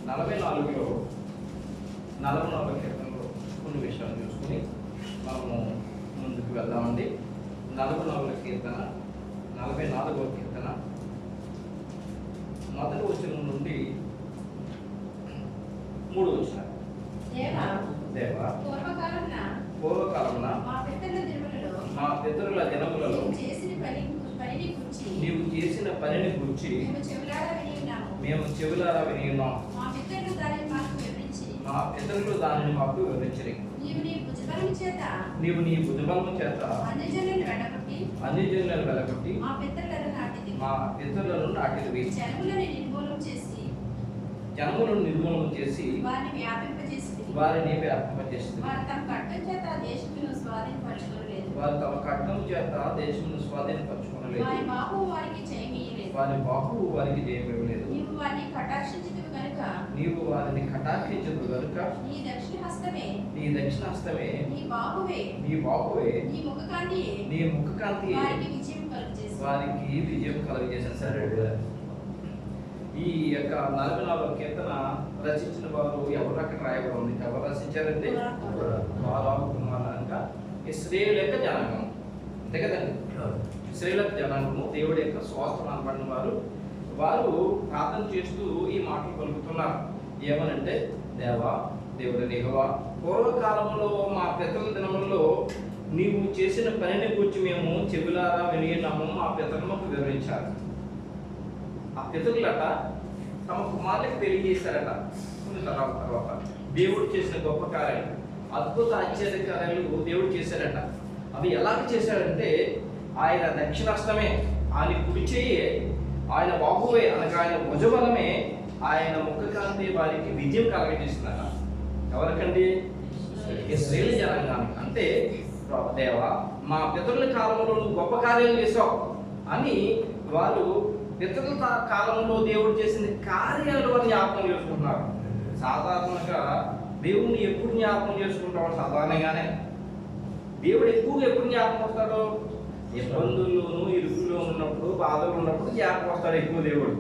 44లో 44 కీర్తనలో కొన్ని విషయాలు చూసుకుని మనము ముందుకు వెళ్దామండి. 44 కీర్తన 44వ కీర్తన మొదటి వచనం నుండి 3వ వచనం. దేవా పూర్వకాలమున మా పితరుల దినములలో నీవు చేసిన పనిని గురించి మేము చెవులారా విని ఉన్నాం. మా పితరులు దానిని మాకు వివరించరు. నీవు నీ భుజబలము చేత అన్ని జనులను వెలగొట్టి మా పితరులను నాటిదివి. జనములను నిర్మూలన చేసి వారిని వ్యాపింపజేసింది. వారు తమ ఖడ్గము చేత దేశమును స్వాధీనపరచుకోలేదు. వారి బాహు వారికి జయమివ్వలేదు. నీవు వారిని కటాక్షించదు గనుక నీ దక్షిణ హస్తమే నీ బాహువే నీ ముఖకాంతియే వారికి విజయం కలుగజేశాను. సరే, ఈ యొక్క 44వ కీర్తన రచించిన వారు ఎవరు అక్కడ రాయబడి ఉంది? ఎవరు రచించారండి? బాలాకు కుమారులంట ఇశ్రాయేలు యొక్క జనాంగం, అంతే కదండి. ఇశ్రాయేలు యొక్క జనాంగము దేవుడి యొక్క స్వాస్థ్యం అనబడిన వారు ప్రార్థన చేస్తూ ఈ మాటలు పలుకుతున్నారు. ఏమనంటే, దేవా దేవుడు యెహోవా, పూర్వకాలంలో మా పితరుల దినములలో నీవు చేసిన పనిని గురించి మేము చెవులారా విని ఉన్నాము. మా పితరులకు వివరించారు. ఆ పితరులట తమ కుమారులకు తెలియజేశారట. తర్వాత దేవుడు చేసిన గొప్ప కార్యాలు, అద్భుత ఆశ్చర్య కార్యాలు దేవుడు చేశారట. అవి ఎలాగ చేశాడంటే, ఆయన దక్షిణాస్తమే, ఆయన కుడి చెయ్యి, ఆయన బాహువే అనగా ఆయన భుజబలమే, ఆయన ముఖకాంతి వారికి విజయం కలగజేస్తున్నారట. ఎవరికండి? ఇశ్రాయేలు జనాంగానికి. అంటే దేవా మా పితరుల కాలంలో నువ్వు గొప్ప కార్యాలు చేసావు అని వారు పితరుల కాలంలో దేవుడు చేసిన కార్యాలు వారు జ్ఞాపకం చేసుకుంటున్నారు. సాధారణంగా దేవుడిని ఎప్పుడు జ్ఞాపకం చేసుకుంటాడు? సాధారణంగానే దేవుడు ఎక్కువగా ఎప్పుడు జ్ఞాపకం వస్తాడు? ఇబ్బందుల్లోనూ ఇరుకుల్లో ఉన్నప్పుడు, బాధలు ఉన్నప్పుడు జ్ఞాపకం వస్తాడు ఎక్కువ దేవుడు.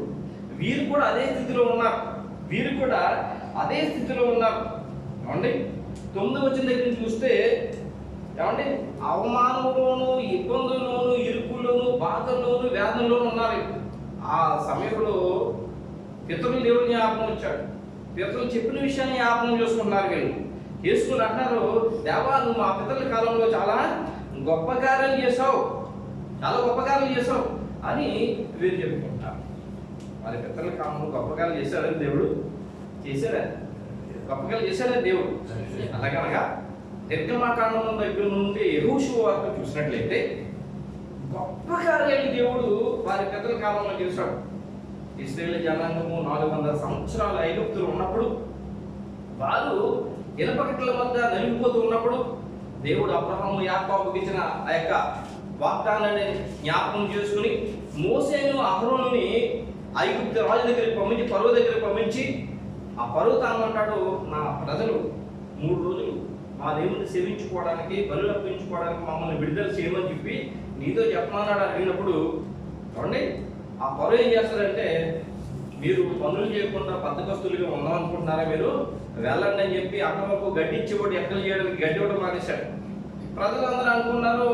వీరు కూడా అదే స్థితిలో ఉన్నారు. ఏమండి? 9వ వచనం దగ్గర నుంచి చూస్తే, ఏమండి, అవమానంలోను, ఇబ్బందుల్లోను, ఇరుకుల్లోను, బాధల్లోను, వేదనలోను ఉన్నారు. ఆ సమయంలో పితరులు దేవుడు జ్ఞాపకం వచ్చాడు. పితరులు చెప్పిన విషయాన్ని జ్ఞాపకం చేసుకున్నారు. వీళ్ళు చేసుకుని అంటున్నారు, దేవా నువ్వు మా పితరుల కాలంలో చాలా గొప్ప కార్యాలు చేసావు అని వీరు చెప్పుకుంటారు. వారి పితరుల కాలంలో గొప్ప కార్యాలు చేశారని దేవుడు చేశాడని దేవుడు. అలాగనగా నిర్గమకాండం దగ్గర నుండి యెహోషువ వరకు చూసినట్లయితే గొప్ప కార్యాలు దేవుడు వారి పితరుల కాలంలో చేశాడు. ఇశ్రాయేలు జనాంగము 400 సంవత్సరాలు ఐగుప్తులో ఉన్నప్పుడు, వారు ఇనపకట్ల మధ్య నలిగిపోతూ ఉన్నప్పుడు, దేవుడు అబ్రహాము యాకోబుకి ఇచ్చిన ఆ యొక్క వాగ్దానాన్ని జ్ఞాపకం చేసుకుని మోసేను అహరోనుని ఐగుప్తు రాజు దగ్గరికి పంపించి, ఫరో దగ్గరికి పంపించి, ఆ ఫరో తానంటాడు, నా ప్రజలు 3 రోజులు మా దేవుని సేవించుకోవడానికి, బలులు అర్పించుకోవడానికి మమ్మల్ని విడుదల చేయమని చెప్పి నీతో చెప్పమన్నాడు అడిగినప్పుడు, చూడండి ఆ ఫరో ఏం చేస్తారంటే, మీరు పనులు చేయకుండా బద్ధకస్తులుగా ఉందామనుకుంటున్నారా, మీరు వెళ్ళండి అని చెప్పి అక్కడ వరకు గడ్డి ఇచ్చేవాడు ఎక్కలు చేయడానికి గడ్డి ఇవ్వడం మానేశాడు. ప్రజలందరూ అనుకున్నారు,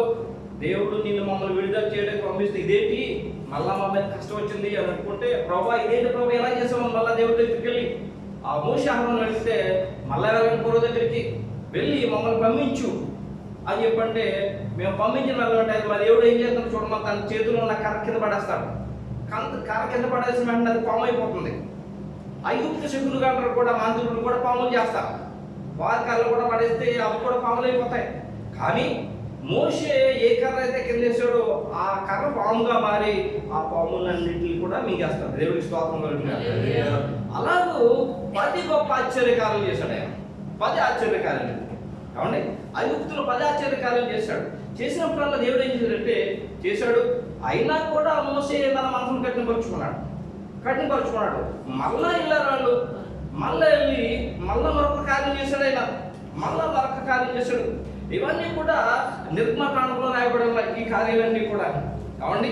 దేవుడు నిన్ను మమ్మల్ని విడుదల చేయడానికి పంపిస్తే ఇదేంటి మళ్ళా మా మీద కష్టం వచ్చింది అని అనుకుంటే, ప్రభా ఇదేంటి ప్రభా ఎలా చేసాము? మళ్ళా దేవుడి దగ్గరికి వెళ్ళి ఆ మోషే అహరోను అడిగితే, మళ్ళా వెళ్ళండి ఫరో దగ్గరికి వెళ్ళి మమ్మల్ని పంపించు అని చెప్పంటే, మేము పంపించిన వెళ్ళమంటే మా దేవుడు ఏం చేస్తాడు చూడమా, తన చేతిలో ఉన్న కర్ర కింద పడేస్తాడు. కర్ర కింద పడేసిన వెంటనే అది పాము అయిపోతుంది. ఐగుప్తు శకులు గంటలు కూడా, మాంత్రికులు కూడా పాములు చేస్తారు. వారి కర్రలు కూడా పడేస్తే అవి కూడా పాములు అయిపోతాయి. కానీ మోషే ఏ కర్ర అయితే కింద వేసాడో ఆ కర్ర పాముగా మారి ఆ పాములన్నింటినీ కూడా మింగేస్తాడు. దేవుడికి స్తోత్రం కలుగుతుంది. అలాగూ 10 గొప్ప ఆశ్చర్యకార్యాలు చేశాడు ఆయన. 10 ఆశ్చర్యకార్యాలు. కాబట్టి ఐగుప్తులో 10 ఆశ్చర్యకార్యాలు చేశాడు. చేసినప్పుడల్లా దేవుడు ఏం చేశాడు. అయినా కూడా మోసే తన మనసును కఠినపరుచుకున్నాడు. మళ్ళా వెళ్ళారు. మళ్ళీ వెళ్ళి మరొక కార్యం చేశాడు. ఆయన మరొక కార్యం చేశాడు. ఇవన్నీ కూడా నిర్గమకాండంలో రాయబడిన ఈ కార్యాలన్నీ కూడా. ఏమండి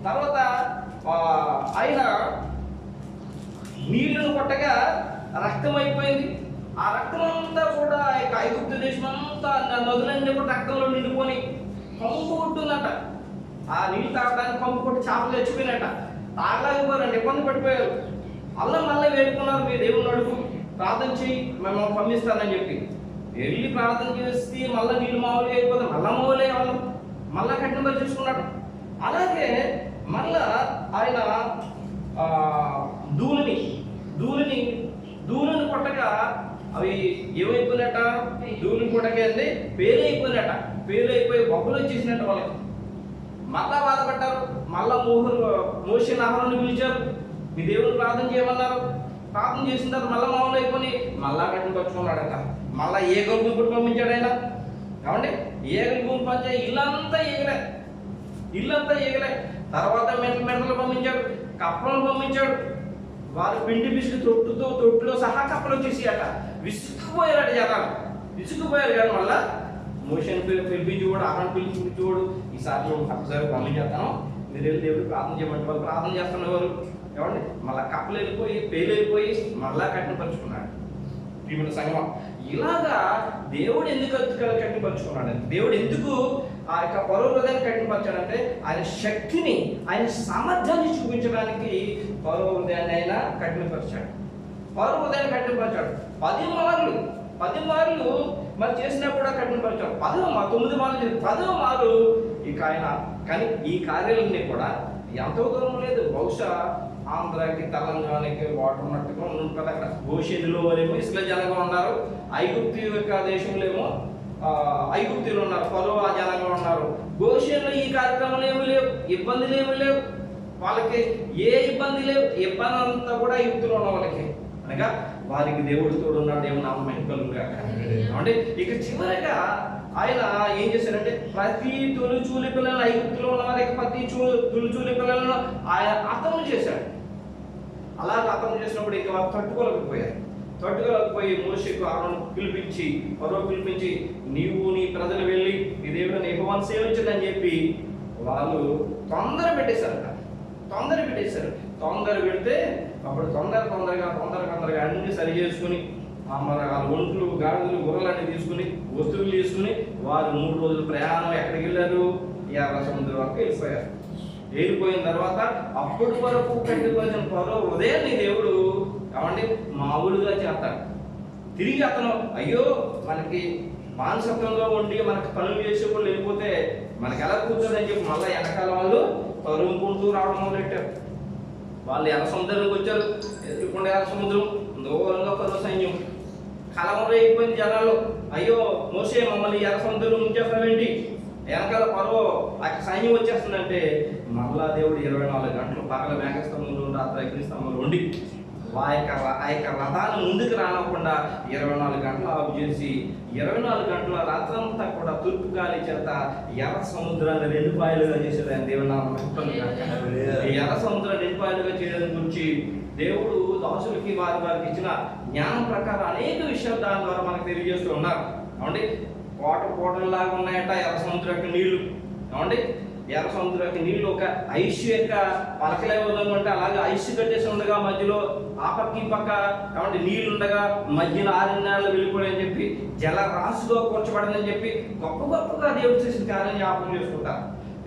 తర్వాత ఆయన రక్తం అయిపోయింది. ఆ రక్తం అంతా కూడా ఐగుప్తు దేశం అంతా నదులన్నీ కూడా రక్తంలో నిండుకొని కంపు కొట్టుందట. ఆ నీళ్ళు తాగడానికి కంపు కొట్టి చేపలు తెచ్చిపోయినట్ట. తాగలేకపోయారండి, ఇబ్బంది పడిపోయారు. మళ్ళీ వేడుకున్నారు, మీ దేవుని అడుగు, ప్రార్థన చేయి, మేము పంపిస్తానని చెప్పి వెళ్ళి ప్రార్థన చేస్తే మళ్ళీ నీళ్ళు మామూలుగా అయిపోతే మళ్ళా మామూలే వాళ్ళు మళ్ళా కఠినపరి చూసుకున్నాడు. అలాగే మళ్ళా ఆయన దూలుని కొట్టగా అవి ఏమైపోయినట్ట, దూలుని కొట్టగా అంటే పేరైపోయినట్ట. పేరైపోయి బొబ్బలు వచ్చేసినట్టు వాళ్ళకి. మళ్ళా బాధపడ్డారు. మళ్ళా మోషే అహరోనుని పిలిచారు, మీ దేవుని ప్రార్థన చేయమన్నారు. ప్రార్థన చేసిన తర్వాత మళ్ళీ మామూలు అయిపోయి మళ్ళా కట్టుకొచ్చుకున్నాడట. మళ్ళా ఏగలు గుంపుడు పంపించాడు ఆయన. కాబట్టి ఏగలు గుంపు పంచే ఇల్లంతా ఏగలే. తర్వాత మెంటలు పంపించాడు, కప్పలను పంపించాడు. వారు పిండి పిసికి తొట్టులో సహా కప్పలు వచ్చేసి అట విసుక్కుపోయారట జనాలు. విసుక్కుపోయారు కానీ మళ్ళా మోషన్ పిలిపించుకోడు, అహరోను పిలిపించుకోడు, ఈసారి నువ్వు తప్పనిసరి పంపించేస్తాను, మీరు వెళ్ళి దేవుడు ప్రార్థన చేయమంటే వాళ్ళు ప్రార్థన చేస్తున్నవారు. ఏమండి మళ్ళీ కప్పలు వెళ్ళిపోయి మళ్ళా కఠినపరుచుకున్నాడు. ప్రియమైన సంగమం, ఇలాగా దేవుడు ఎందుకు కఠినపరుచుకున్నాడు? దేవుడు ఎందుకు ఆ యొక్క ఫరో హృదయాన్ని కఠినపరిచాడంటే ఆయన శక్తిని, ఆయన సామర్థ్యాన్ని చూపించడానికి ఫరో హృదయాన్ని ఆయన కఠినపరిచాడు. ఫరో హృదయాన్ని కఠినపరిచాడు 10 మార్లు మరి చేసినా కూడా కఠినపరిచాడు. 9 మార్లు 10వ మారు ఇక ఆయన. కానీ ఈ కార్యాలన్నీ కూడా ఎంతో దూరం లేదు, బహుశా ఆంధ్రాకి తెలంగాణకి వాటర్ ఉన్నట్టుగా ఉంటుంది. అక్కడ గోషేనులో ఏమో ఇస్రాయేల్ జనంగా ఉన్నారు, ఐగుప్తు యొక్క దేశంలో ఏమో ఐగుప్తులు ఉన్నారు, ఫరో ఆ జనంగా ఉన్నారు. గోషేనులో ఈ కార్యక్రమాలు ఏమి లేవు, ఇబ్బందులు ఏమి లేవు, వాళ్ళకి ఏ ఇబ్బంది లేవు. ఇబ్బంది అంతా కూడా ఐగుప్తులో ఉన్న వాళ్ళకి, అనగా వారికి దేవుడు తోడు ఉన్నాడు. దేవుడు నామం కలుగుగా. అంటే ఇక చివరిగా ఆయన ఏం చేశారంటే ప్రతి తొలిచూలి పిల్లలను, ఐగుప్తులో ఉన్న వారికి ప్రతి తొలిచూలి పిల్లలను ఆయన హతం చేశాడు. అలాగే హతం చేసినప్పుడు ఇక వారు తట్టుకోలేకపోయి మోషేకు అహరోను పిలిపించి నీవు నీ ప్రజలు వెళ్ళి ఈ దేవుడిని యెహోవాను సేవించండి అని చెప్పి వాళ్ళు తొందర పెట్టేశారు. తొందర పెడితే అప్పుడు తొందరగా అన్ని సరి చేసుకుని మరి వాళ్ళ ఒంట్లు, గాడిదలు, గుర్రలన్నీ తీసుకుని వస్తువులు తీసుకుని వారు 3 రోజులు ప్రయాణం ఎక్కడికి వెళ్ళారు? ఎర్ర సముద్రం వరకు వెళ్ళిపోయిన తర్వాత అప్పటి వరకు కట్టిపోయిన ఫరో హృదయాన్ని దేవుడు ఏమండి మామూలుగా చేస్తాడు. తిరిగి అతను అయ్యో మనకి మానసత్వంలో ఉండి మనకి పనులు చేసేప్పుడు వెళ్ళిపోతే మనకి ఎలా కూర్చోదని చెప్పి మళ్ళీ వెనకాల వాళ్ళు తరుముకుంటూ రావడం మొదలెట్టారు. వాళ్ళు ఎర్ర సముద్రానికి వచ్చారు. ఎదుర్కొండే ఎర్ర సముద్రం, దూరంగా ఫరో సైన్యం కలవరం అయిపోయింది జనాలు. అయ్యో మోసే మమ్మల్ని ఎర్ర సముద్రం ఉంచేస్తామేంటి, వెనకాల ఫరో ఆ సైన్యం వచ్చేస్తుందంటే మళ్ళా దేవుడు 24 గంటలు పగల మేఘస్తంభంలో, రాత్రి అగ్నిస్తంభంలో ఉండి ఆ యొక్క రథాన్ని ముందుకు రానకుండా 24 గంటలు ఆపు చేసి 24 గంటల రాత్రంతా కూడా తూర్పు గాలి చేత ఎర్ర సముద్రాన్ని 2 పాయలుగా చేసేది ఆయన దేవుని నామం. ఎర్ర సముద్రాన్ని 2 పాయలుగా చేయడం గురించి దేవుడు దాసులకి వారికి ఇచ్చిన జ్ఞానం ప్రకారం అనేక విషయాలు దాని ద్వారా మనకు తెలియజేస్తూ ఉన్నారు. ఏమండి కోటల్లాగా ఉన్నాయట ఎర్ర సముద్రం యొక్క నీళ్లు. ఏమండి ఎర్ర సముద్రం యొక్క నీళ్లు ఒక ఐస్ యొక్క పలకలే ఉందంటే అలాగే ఐస్ కట్టేసి ఉండగా మధ్యలో ఆ పక్క ఈ పక్క కాబట్టి నీళ్లు ఉండగా మధ్యలో 6 నెలలు వెళ్ళిపోయాయని చెప్పి జల రాశిలో కూర్చబడిందని చెప్పి గొప్పగా దేవుడు చేసిన కార్యాన్ని జ్ఞాపకం చేసుకుంటారు.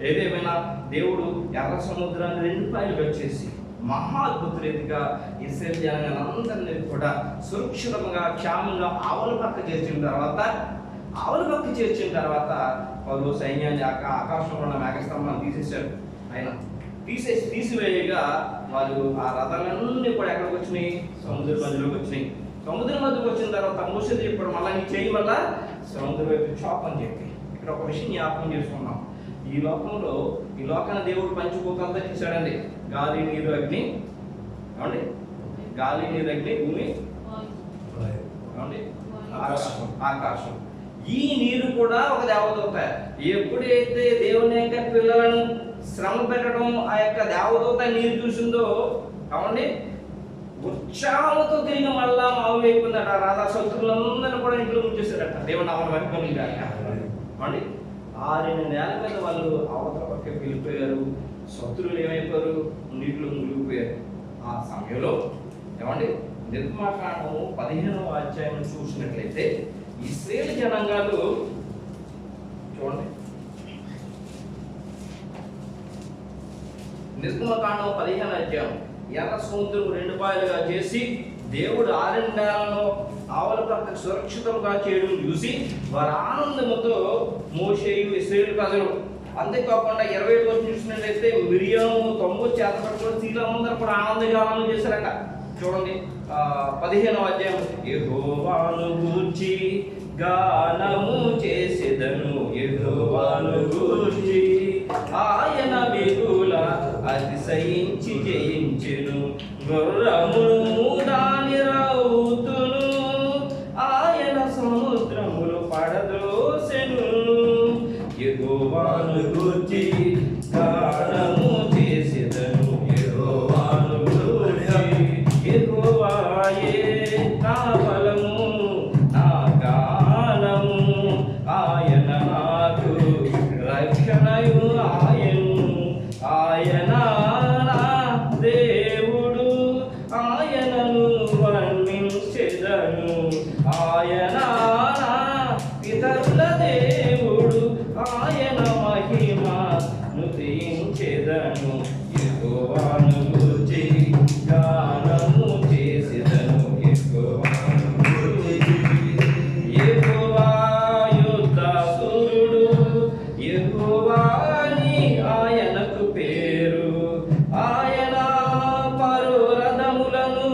ఏదేమైనా దేవుడు ఎర్ర సముద్రాన్ని 2 పాయలుగా చేసి మహా అద్భుత రీతిగా ఇశ్రాయేలు జనాంగలందరినీ కూడా సురక్షితంగా క్షేమంగా ఆవుల పక్క చేర్చిన తర్వాత వాళ్ళు సైన్యాన్ని ఆకాశంలో ఉన్న మేఘస్తంభాన్ని తీసేశారు. ఆయన తీసివేయగా వాళ్ళు ఆ రథాలన్నీ కూడా ఎక్కడికి వచ్చినాయి? సముద్ర మధ్యలోకి వచ్చినాయి. సముద్రం మధ్యలోకి వచ్చిన తర్వాత మోషే చెప్పాడు మళ్ళీ నీ చేయి మళ్ళా సముద్రం వైపు చాప్ అని చెప్పి. ఇక్కడ ఒక విషయం జ్ఞాపకం చేసుకున్నాం. ఈ లోకాన్ని దేవుడు పంచిపోతాంతా చేశాడండి. గాలి, నీరు, అగ్ని. ఏమండి గాలి, నీరు, అగ్ని, భూమి, ఏమండి ఆకాశం. ఈ నీరు కూడా ఒక దేవదూత. ఎప్పుడైతే దేవుని యొక్క పిల్లలను శ్రమ పెట్టడం ఆ యొక్క దేవదూత నీరు చూసిందో కావండి ఉత్సాహంతో తిరిగి మళ్ళా మామూలు అయిపోయిందట. రాధా శత్రువులందరినీ కూడా ఇంట్లో ఉంచేసాడట. దేవుని నామం వైపు అండి 6 నెలల మీద వాళ్ళు అవతల పక్కకి వెళ్ళిపోయారు. శత్రువులు ఏమైపోయారు? నీటిలో మునిగిపోయారు. ఆ సమయంలో ఏమండి నిర్గమాకాండము 15వ అధ్యాయం చూసినట్లయితే ఇశ్రాయేలు జనాంగాలు చూడండి. నిర్గమకాండం 15వ అధ్యాయం ఎర్ర సముద్రం 2 పాయలుగా చేసి దేవుడు ఆరణ్యాలను ఆవల పక్కన సురక్షితంగా చేయడం చూసి వారి ఆనందముతో మోషేయు ఇశ్రాయేలు ప్రజలు, అంతేకాకుండా 27 వరకు చూసినట్లయితే మిరియాము తమ్ము చేత పట్టుకుని స్త్రీలందరూ కూడా ఆనందగానం చేశారట. చూడండి 15వ అధ్యాయం, యెహోవాను గూర్చి గానము చేసెదను, యెహోవాను గూర్చి ఆయన మిగుల అతిశయించి జయించెను, గుర్రమును దాని రౌతును ఆయన సముద్రములు పడద్రోసెను. యెహోవాను గూర్చి గానము చేసెదను, యెహోవాను గూర్చి, యెహోవాయే నా బలము నా గానము, ఆయన నాకు రక్షణయు ఆయను, ఆయన నా దేవుడు ఆయనను వర్ణించెదను, ఆయన నా పితరుల దేవుడు ఆయన మహిమను తీయించెదను. యెహోవాను గూర్చి గానము చేసెదను, యెహోవాను గూర్చి. యెహోవా యుద్ధశూరుడు, యెహోవా అని ఆయనకు పేరు, ఆయన పరురథములను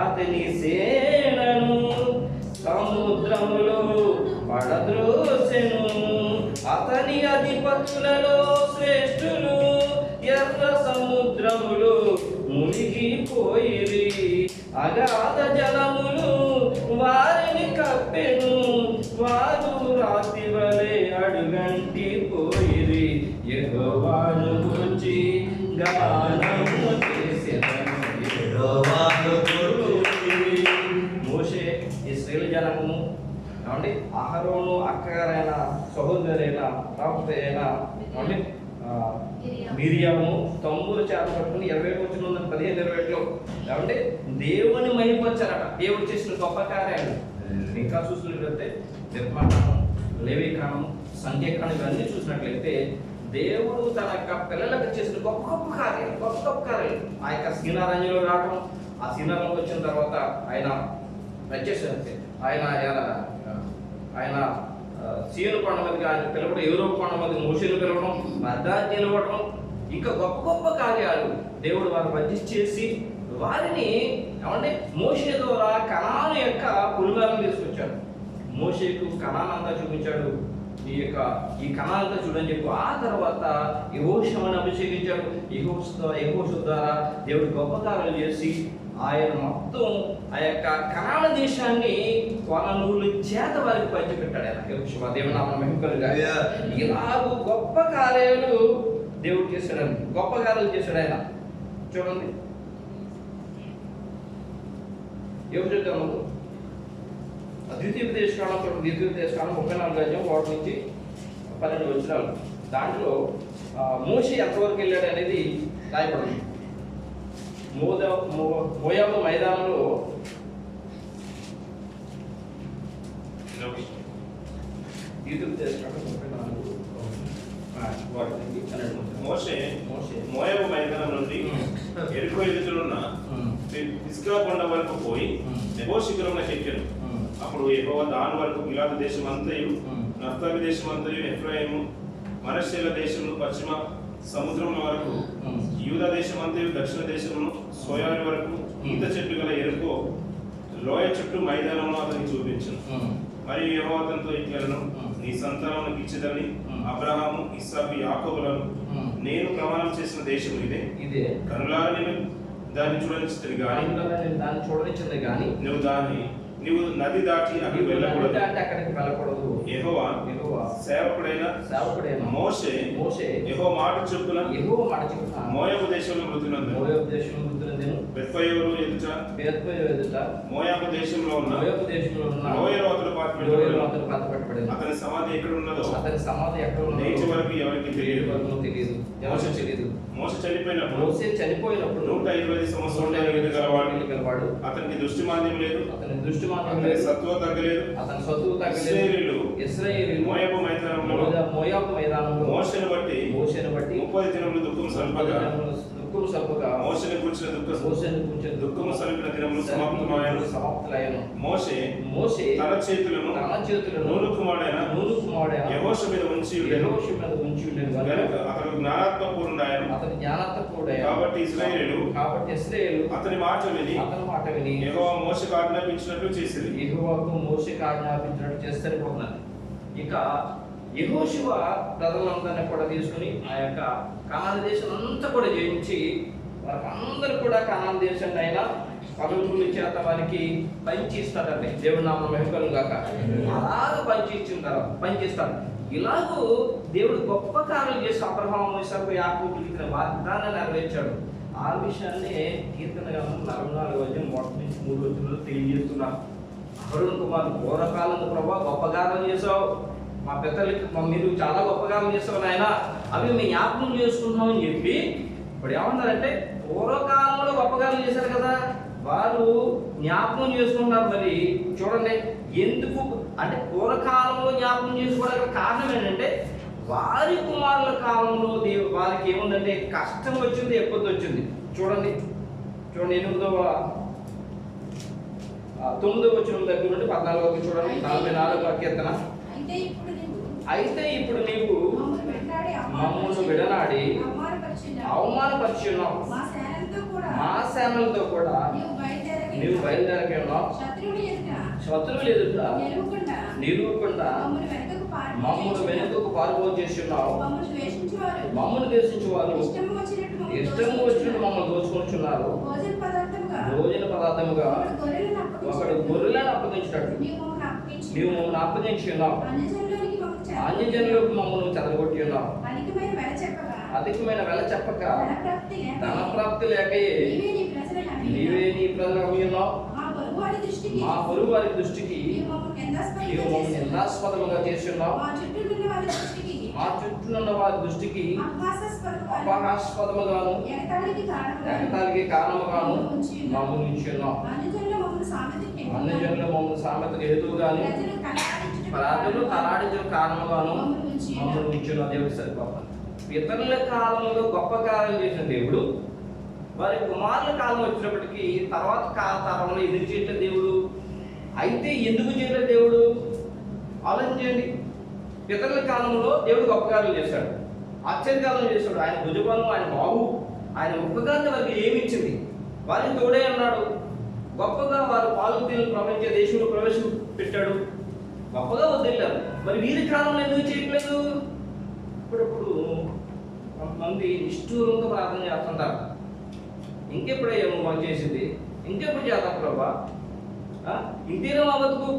అతని సేనను సముద్రములో పడద్రోసెను, అతని అధిపతులలో శ్రేష్ఠులు ఎర్ర సముద్రములు మునిగిపోయిరి, అగాధ జలములు వారిని కప్పెను, వారు రాతి వలె అడుగంటి పోయిరి. యెహోవాను గూర్చి గానము చేసెదను, యెహోవాను గూర్చి. మోషే ఇశ్రాయేలు జనాంగము ఏమండి అహరోను అక్కగారైన సహోదరైన రాకపోయిన ఏమండి మిరియాము తమ్మురు చేత పట్టుకుని 20 వచ్చిన 15-21లో ఏమంటే దేవుని మహిమపరచారట. దేవుడు చేసిన గొప్ప కార్యాలు ఇంకా చూసినట్లయితే నిర్మాణం, లేవికాండం, సంఖ్యాకాండం ఇవన్నీ చూసినట్లయితే దేవుడు తన యొక్క పిల్లలకు చేసిన గొప్ప గొప్ప కార్యాలు ఆ యొక్క సీనారణ్యంలో రావడం, ఆ సీనారంలోకి వచ్చిన తర్వాత ఆయన వచ్చేసరికి ఆయన సీను కొండ మీదకి ఆయన పిలవడం, యూరోప్ కొండ మీద మోషేను పిలవడం, మద్దాన్ని నిలవడం, ఇంకా గొప్ప గొప్ప కార్యాలు దేవుడు వారు మధ్య చేసి వారిని ఏమంటే మోషే ద్వారా కనాను యొక్క పులిమేరను తీసుకొచ్చాడు. మోషేకు కనానంతా చూపించాడు, ఈ కణాలతో చూడని చెప్పి ఆ తర్వాత యెహోషువను అభిషేకించాడు. యెహోషువ ద్వారా దేవుడు గొప్ప కార్యాలు చేసి ఆయన మొత్తం ఆ యొక్క కనాన దేశాన్ని కొననూలు చేత వారికి పంచిపెట్టాడు. ఆయన యెహోషువ దేవుని నామమున మహిమ కలుగాక. ఇలాగ గొప్ప కార్యాలు దేవుడు చేశాడు, గొప్ప కార్యాలు చేశాడు ఆయన. చూడండి యెహోషువ గ్రంథము ద్వితీయోపదేశకాండం 34 అధ్యాయం 1 నుంచి 12 వచనాలు. దాంట్లో మోషే ఎంతవరకు వెళ్ళాడు అనేది రాయబడింది. మోయాబు మైదానంలో మోయాబు మైదానం నుండి ఎరుకో ఎదురున్న పిస్గా కొండ వరకు పోయి నెబో శిఖరమునకు ఎక్కెను. అప్పుడు యెహోవా దాని వరకు గిలాదు దేశం అంతయు, నఫ్తాలి దేశం అంతయు, ఎఫ్రాయిము, మనష్షేల దేశమును, పశ్చిమ సముద్రముల వరకు, యూదా దేశం అంతయు, దక్షిణ దేశమును, సోయారి వరకు ఈత చెట్లు గల ఎరుకో లోయ చుట్టూ మైదానమును అతనికి చూపించును. మరియు యెహోవా అతనితో ఇట్లనెను, నీ సంతానమునకు ఇచ్చేదని అబ్రహాము, ఇస్సాకు, యాకోబులను నేను ప్రమాణం చేసిన దేశం ఇదే. కనులారా నేను దాన్ని చూడనిచ్చింది కానీ నువ్వు నది దాటి అక్కడికి వెళ్ళకూడదు. యెహోవా సేవకుడైన మోషే యెహోవా మాట చొప్పున మోయాబు దేశంలో మృతి నొందెను. బెత్పయోరు ఎదుట మోయాబు దేశంలో ఉన్న లోయలో అతడు పాతిపెట్టబడెను. అతని సమాధి ఎక్కడ ఉన్నదో నేటి వరకు ఎవరికి తెలియదు. మోషే చనిపోయినప్పుడు 120 సంవత్సరాలు గలవాడు. అతనికి దృష్టి మాంద్యం లేదు, అతని సత్తువ తగ్గలేదు. ఇశ్రాయేలీయులు మోయాబు మైదానంలో మోషేను బట్టి 30 దినములు దుఃఖం సల్పగా మోషేను కూర్చిన దుఃఖము సల్పిన దినములు సమాప్తమాయెను. మోషే తన చేతులను నూను కుమారుడైన యెహోషువ మీద ఉంచి గనుక అతడు జ్ఞానాత్మపూర్ణుడాయెను. కాబట్టి ఇశ్రాయేలీయులు అతని మాట విని యెహోవా మోషేకు ఆజ్ఞాపించినట్లు చేసిరి. ఇక యెహోషువ ప్రజలందరినీ కూడా తీసుకుని ఆ యొక్క కనాను దేశం అంతా కూడా జయించి వారికి అందరూ కూడా కనాను దేశాన్ని అయినా పలుకుల చేత వారికి పంచి ఇస్తాడండి. దేవుడి నామం మహిమకలును గాక. అలాగ పంచిస్తాడు. ఇలాగూ దేవుడు గొప్ప కార్యాలు చేసి అబ్రహాము, ఇస్సాకు, యాకోబులకు ఇచ్చిన వాగ్దానాన్ని నెరవేర్చాడు. ఆ విషయాన్ని కీర్తన గ్రంథం 44వ అధ్యాయం 1-3 తెలియజేస్తున్నారు. అహరోను కుమారుడు పూర్వకాలంలో ప్రభా గొప్ప కార్యాలు చేసావు, మా పెద్దలకి మీరు చాలా గొప్ప కార్యాలు చేసావు నాయన, అవి మేము జ్ఞాపకం చేసుకుంటామని చెప్పి ఇప్పుడు ఏమన్నారంటే పూర్వకాలంలో గొప్ప కార్యాలు చేశారు కదా, వారు జ్ఞాపకం చేసుకుంటారు. మరి చూడండి ఎందుకు అంటే పూర్వకాలంలో జ్ఞాపకం చేసుకోవడానికి కారణం ఏంటంటే వారి కుమారుల కాలంలో వారికి ఏముందంటే కష్టం వచ్చింది, ఎప్పుడు వచ్చింది. చూడండి 9వ వచనం దగ్గర నుండి 14వ వచనం చూడండి. 44వ కీర్తన. అయితే ఇప్పుడు నీవు మమ్మల్ని విడనాడి అవమానపరిచి ఉన్నావు, మా సేనలతో కూడా నీవు బయలుదేరకే ఉన్నావు. శత్రువులు ఎదుట నిలువకుండా మమ్మల్ని వెనుకకు పారిపోయి చేసి ఉన్నావు. మమ్మల్ని ద్వేషించేవారు ఇష్టము వచ్చినట్టు మమ్మల్ని దోచుకొనిచున్నారు. భోజన పదార్థముగా ఒకడు గొర్రెలను అప్పగించినట్టు నీవు మమ్మల్ని అప్పగించి ఉన్నావు. అన్యజనులకు మమ్మల్ని చెదరగొట్టి ఉన్నావు. అధికమైన వెల చెప్పక ధన ప్రాప్తి లేక నీవే నీ ప్రజలకు ఉన్నావు. మా పొరుగు వారి దృష్టికి నీవు మమ్మల్ని నిందాస్పదముగా చేసి ఉన్నావు. మా చుట్టూ ఉన్న వారి దృష్టికి అపహాస్పదముగాను ఎగతాళికి కారణముగాను మమ్మల్ని ఉంచి ఉన్నావు. అన్యజనులు మమ్మల్ని సామెతకు హేతువుగాను ప్రజలు తలాడించిన కారణముగాను మమ్మల్ని ఉంచి ఉన్నావు. దేవుడు సరిపోతాను. ఇతరుల కాలంలో గొప్ప కార్యాలు చేసిన దేవుడు వారి కుమారుల కాలం వచ్చినప్పటికీ తర్వాత తరంలో ఎందుకు చేయట్లేదు దేవుడు? అయితే ఎందుకు చేయలేదు దేవుడు? ఆలోచించండి. ఇతరుల కాలంలో దేవుడు గొప్ప కార్యాలు చేశాడు, ఆశ్చర్యకాలం చేశాడు. ఆయన భుజబలం, ఆయన బాహు, ఆయన ముఖగాన్ని వారికి ఏమి ఇచ్చింది? వారిని తోడే అన్నాడు. గొప్పగా వారు పాలు ప్రపంచ దేశంలో ప్రవేశం పెట్టాడు. గొప్పగా వదిలేరు. మరి వీరి కాలంలో ఎందుకు చేయట్లేదు? ఇప్పుడప్పుడు కొంతమంది నిష్ఠూరంతో ప్రార్థన చేస్తుంటారు. ఇంకెప్పుడయ్యా నువ్వు మాకు చేసింది? ఇంకెప్పుడు చేద్దాం ప్రభా? ఇంతేనా మా బతుకు,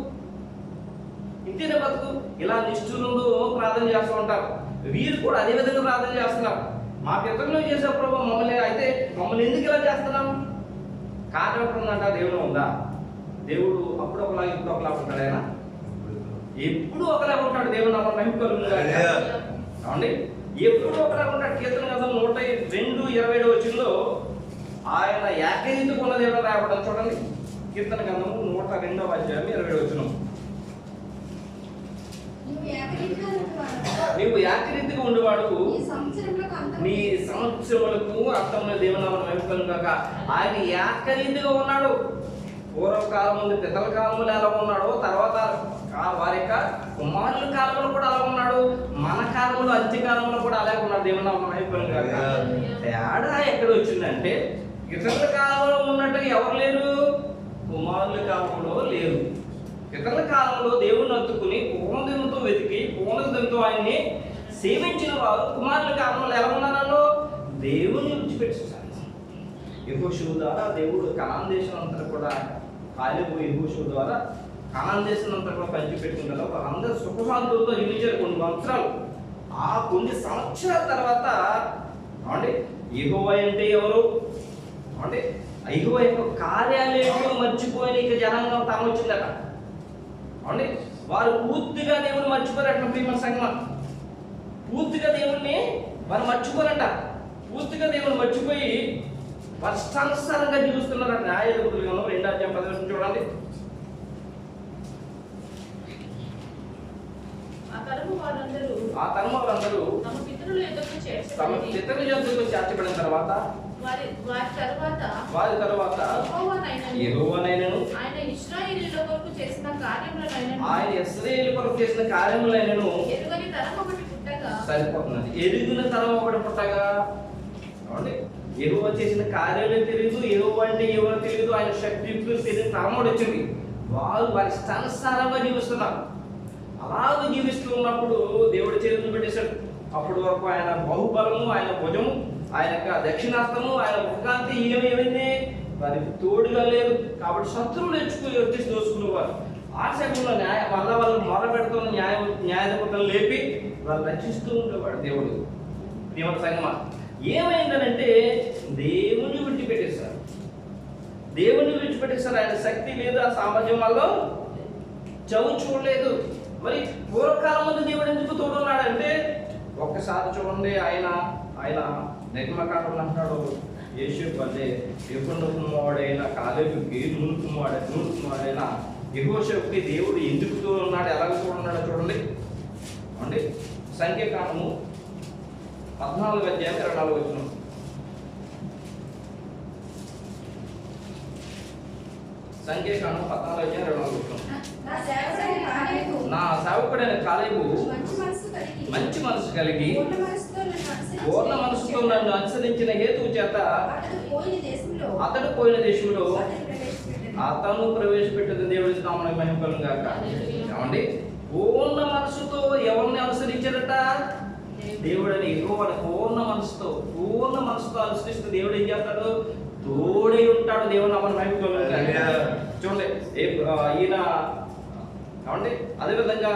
ఇంతేనా బతుకు? ఇలా నిష్ఠూరంతో ప్రార్థన చేస్తూ ఉంటారు. వీరు కూడా అదే విధంగా ప్రార్థన చేస్తున్నారు. మా పితరులు చేసే ప్రభా మమ్మల్ని, అయితే మమ్మల్ని ఎందుకు ఇలా చేస్తున్నాం? కారణం ఎప్పుడు ఉందంట? దేవుడు ఉందా? దేవుడు అప్పుడు ఒకలా ఇప్పుడు ఒకలా ఉంటాడు. ఆయన ఎప్పుడు ఒకలా ఉంటాడు. దేవుడు నామం మహిమకలుగును గాక. అవునండి, ఎప్పుడు ఒకలా ఉంటాడు. కీర్తన గ్రంథం 102:27 వచనంలో ఆయన ఏకరీతిగా ఉన్న దేవుడు రాయబడ్డాడు. చూడండి, కీర్తన గ్రంథము 102వ అధ్యాయం 27 వచనం. నీవు ఏకరీతిగా ఉండేవాడు, నీ సంవత్సరములకు అర్థమైన దేవునామం మహిమకలుగును గాక. ఆయన ఏకరీతిగా ఉన్నాడు. పూర్వకాలం ముందు పితల కాలంలో ఎలా ఉన్నాడో, తర్వాత వారి యొక్క కుమారుల కాలంలో కూడా అలా ఉన్నాడు. మన కాలంలో అంత్యకాలంలో కూడా అలాగే ఉన్నాడు. దేవునామం మహిమకలుగును గాక. తేడా ఎక్కడ వచ్చిందంటే ఇతరుల కాలంలో ఉన్నట్టుగా ఎవరు లేరు, కుమారుల కాలంలో లేరు. ఇతరుల కాలంలో దేవుని అత్తుకుని పూర్ణదినంతో వెతికి పూర్ణదినంతో ఆయన్ని సేవించిన వారు కుమారుల కాలంలో ఎలా ఉన్నారో దేవుని విడిచిపెట్టేశారు. యెహోషువ ద్వారా దేవుడు కనాను దేశం అంతా కూడా కాలేబు యెహోషువ ద్వారా కనాను దేశం అంతా కూడా పంచిపెట్టుకుంటారు. వారందరూ సుఖశాంతులతో జీవించారు కొన్ని సంవత్సరాలు. ఆ కొన్ని సంవత్సరాల తర్వాత అంటే యెహోవా అంటే ఎవరు అంటే యెహోవా యొక్క కార్యాలయంలో మర్చిపోయిన ఇక జనాంగం తాము వచ్చిందట. అంటే వారు పూర్తిగా దేవుని మర్చిపోయారట. ప్రియమైన సంగమం, పూర్తిగా దేవుణ్ణి వారు మర్చిపోరట. పూర్తిగా దేవుని మర్చిపోయి వర్షానుసారంగా జీవిస్తున్నారు. న్యాయాధిపతులు 2:10 చూడండి. ఆ తరము వారందరూ తమ పితరుల యొద్దకు చేర్చబడిన తర్వాత వారి తరువాత యెహోవానైనను ఆయన ఇశ్రాయేలీయుల కొరకు చేసిన కార్యములైనను సరిపోతున్నది. ఎరిగిన తరం ఒకటి పుట్టగా, యెహోవా చేసిన కార్యాలు తెలియదు, యెహోవా అంటే ఎవరో తెలియదు, ఆయన శక్తియుక్తులు తెలియదు తరం ఒకటి వచ్చింది. వారు వారి ఇష్టానుసారంగా జీవిస్తున్నారు. అలాగ జీవిస్తూ ఉన్నప్పుడు దేవుడు చేతులు పెట్టేశాడు. అప్పటి వరకు ఆయన బాహుబలము, ఆయన భుజము, ఆయన యొక్క దక్షిణాస్తము, ఆయన ముఖకాంతి ఏమైంది వారికి తోడుగా లేదు. కాబట్టి శత్రువులు వచ్చేసి దోసుకునేవారు. ఆ సమయంలో వాళ్ళు మొర పెడుతున్న న్యాయాధిపతులను లేపి వాళ్ళు రక్షిస్తూ ఉండేవాడు దేవుడు. దేవుని సంగమా, ఏమైందనంటే దేవుని విడిచిపెట్టేశారు. ఆయన శక్తి లేదు, ఆ సామర్థ్యం వల్ల చవు చూడలేదు. మరి పూర్వకాలం ముందు దేవుడు ఎందుకు తోడున్నాడంటే, ఒక్కసారి చూడండి, ఆయన నిర్మకాండంలో అంటాడు, యేషూబు అంటే యెఫున్నె కుమారుడైన కాలేబుకి నూను కుమారుడైన యెహోషువకి దేవుడు ఎందుకు తోడున్నాడు, ఎలాగ తోడున్నాడో చూడండి. అండి సంఖ్యాకాండము 14:24. సంఖ్యాకాండం 14:24. నా సేవకుడైన కాలేబు మంచి మనసు కలిగి పూర్ణ మనసుతో నన్ను అనుసరించిన హేతువు చేత అతడు పోయిన దేశంలో అతను ప్రవేశపెట్టిన దేవుడి నామమునకు మహిమ కలుగును గాక. ఏమండి, పూర్ణ మనసుతో ఎవరిని అనుసరించారట? దేవుడని యెహోవాని పూర్ణ మనసుతో అనుసరిస్తే దేవుడు ఏం చేస్తాడు? తోడై ఉంటాడు. దేవుడు నామమునకు మహిమ కలుగును గాక. చూడండి, ఈయన ఏమండి అదేవిధంగా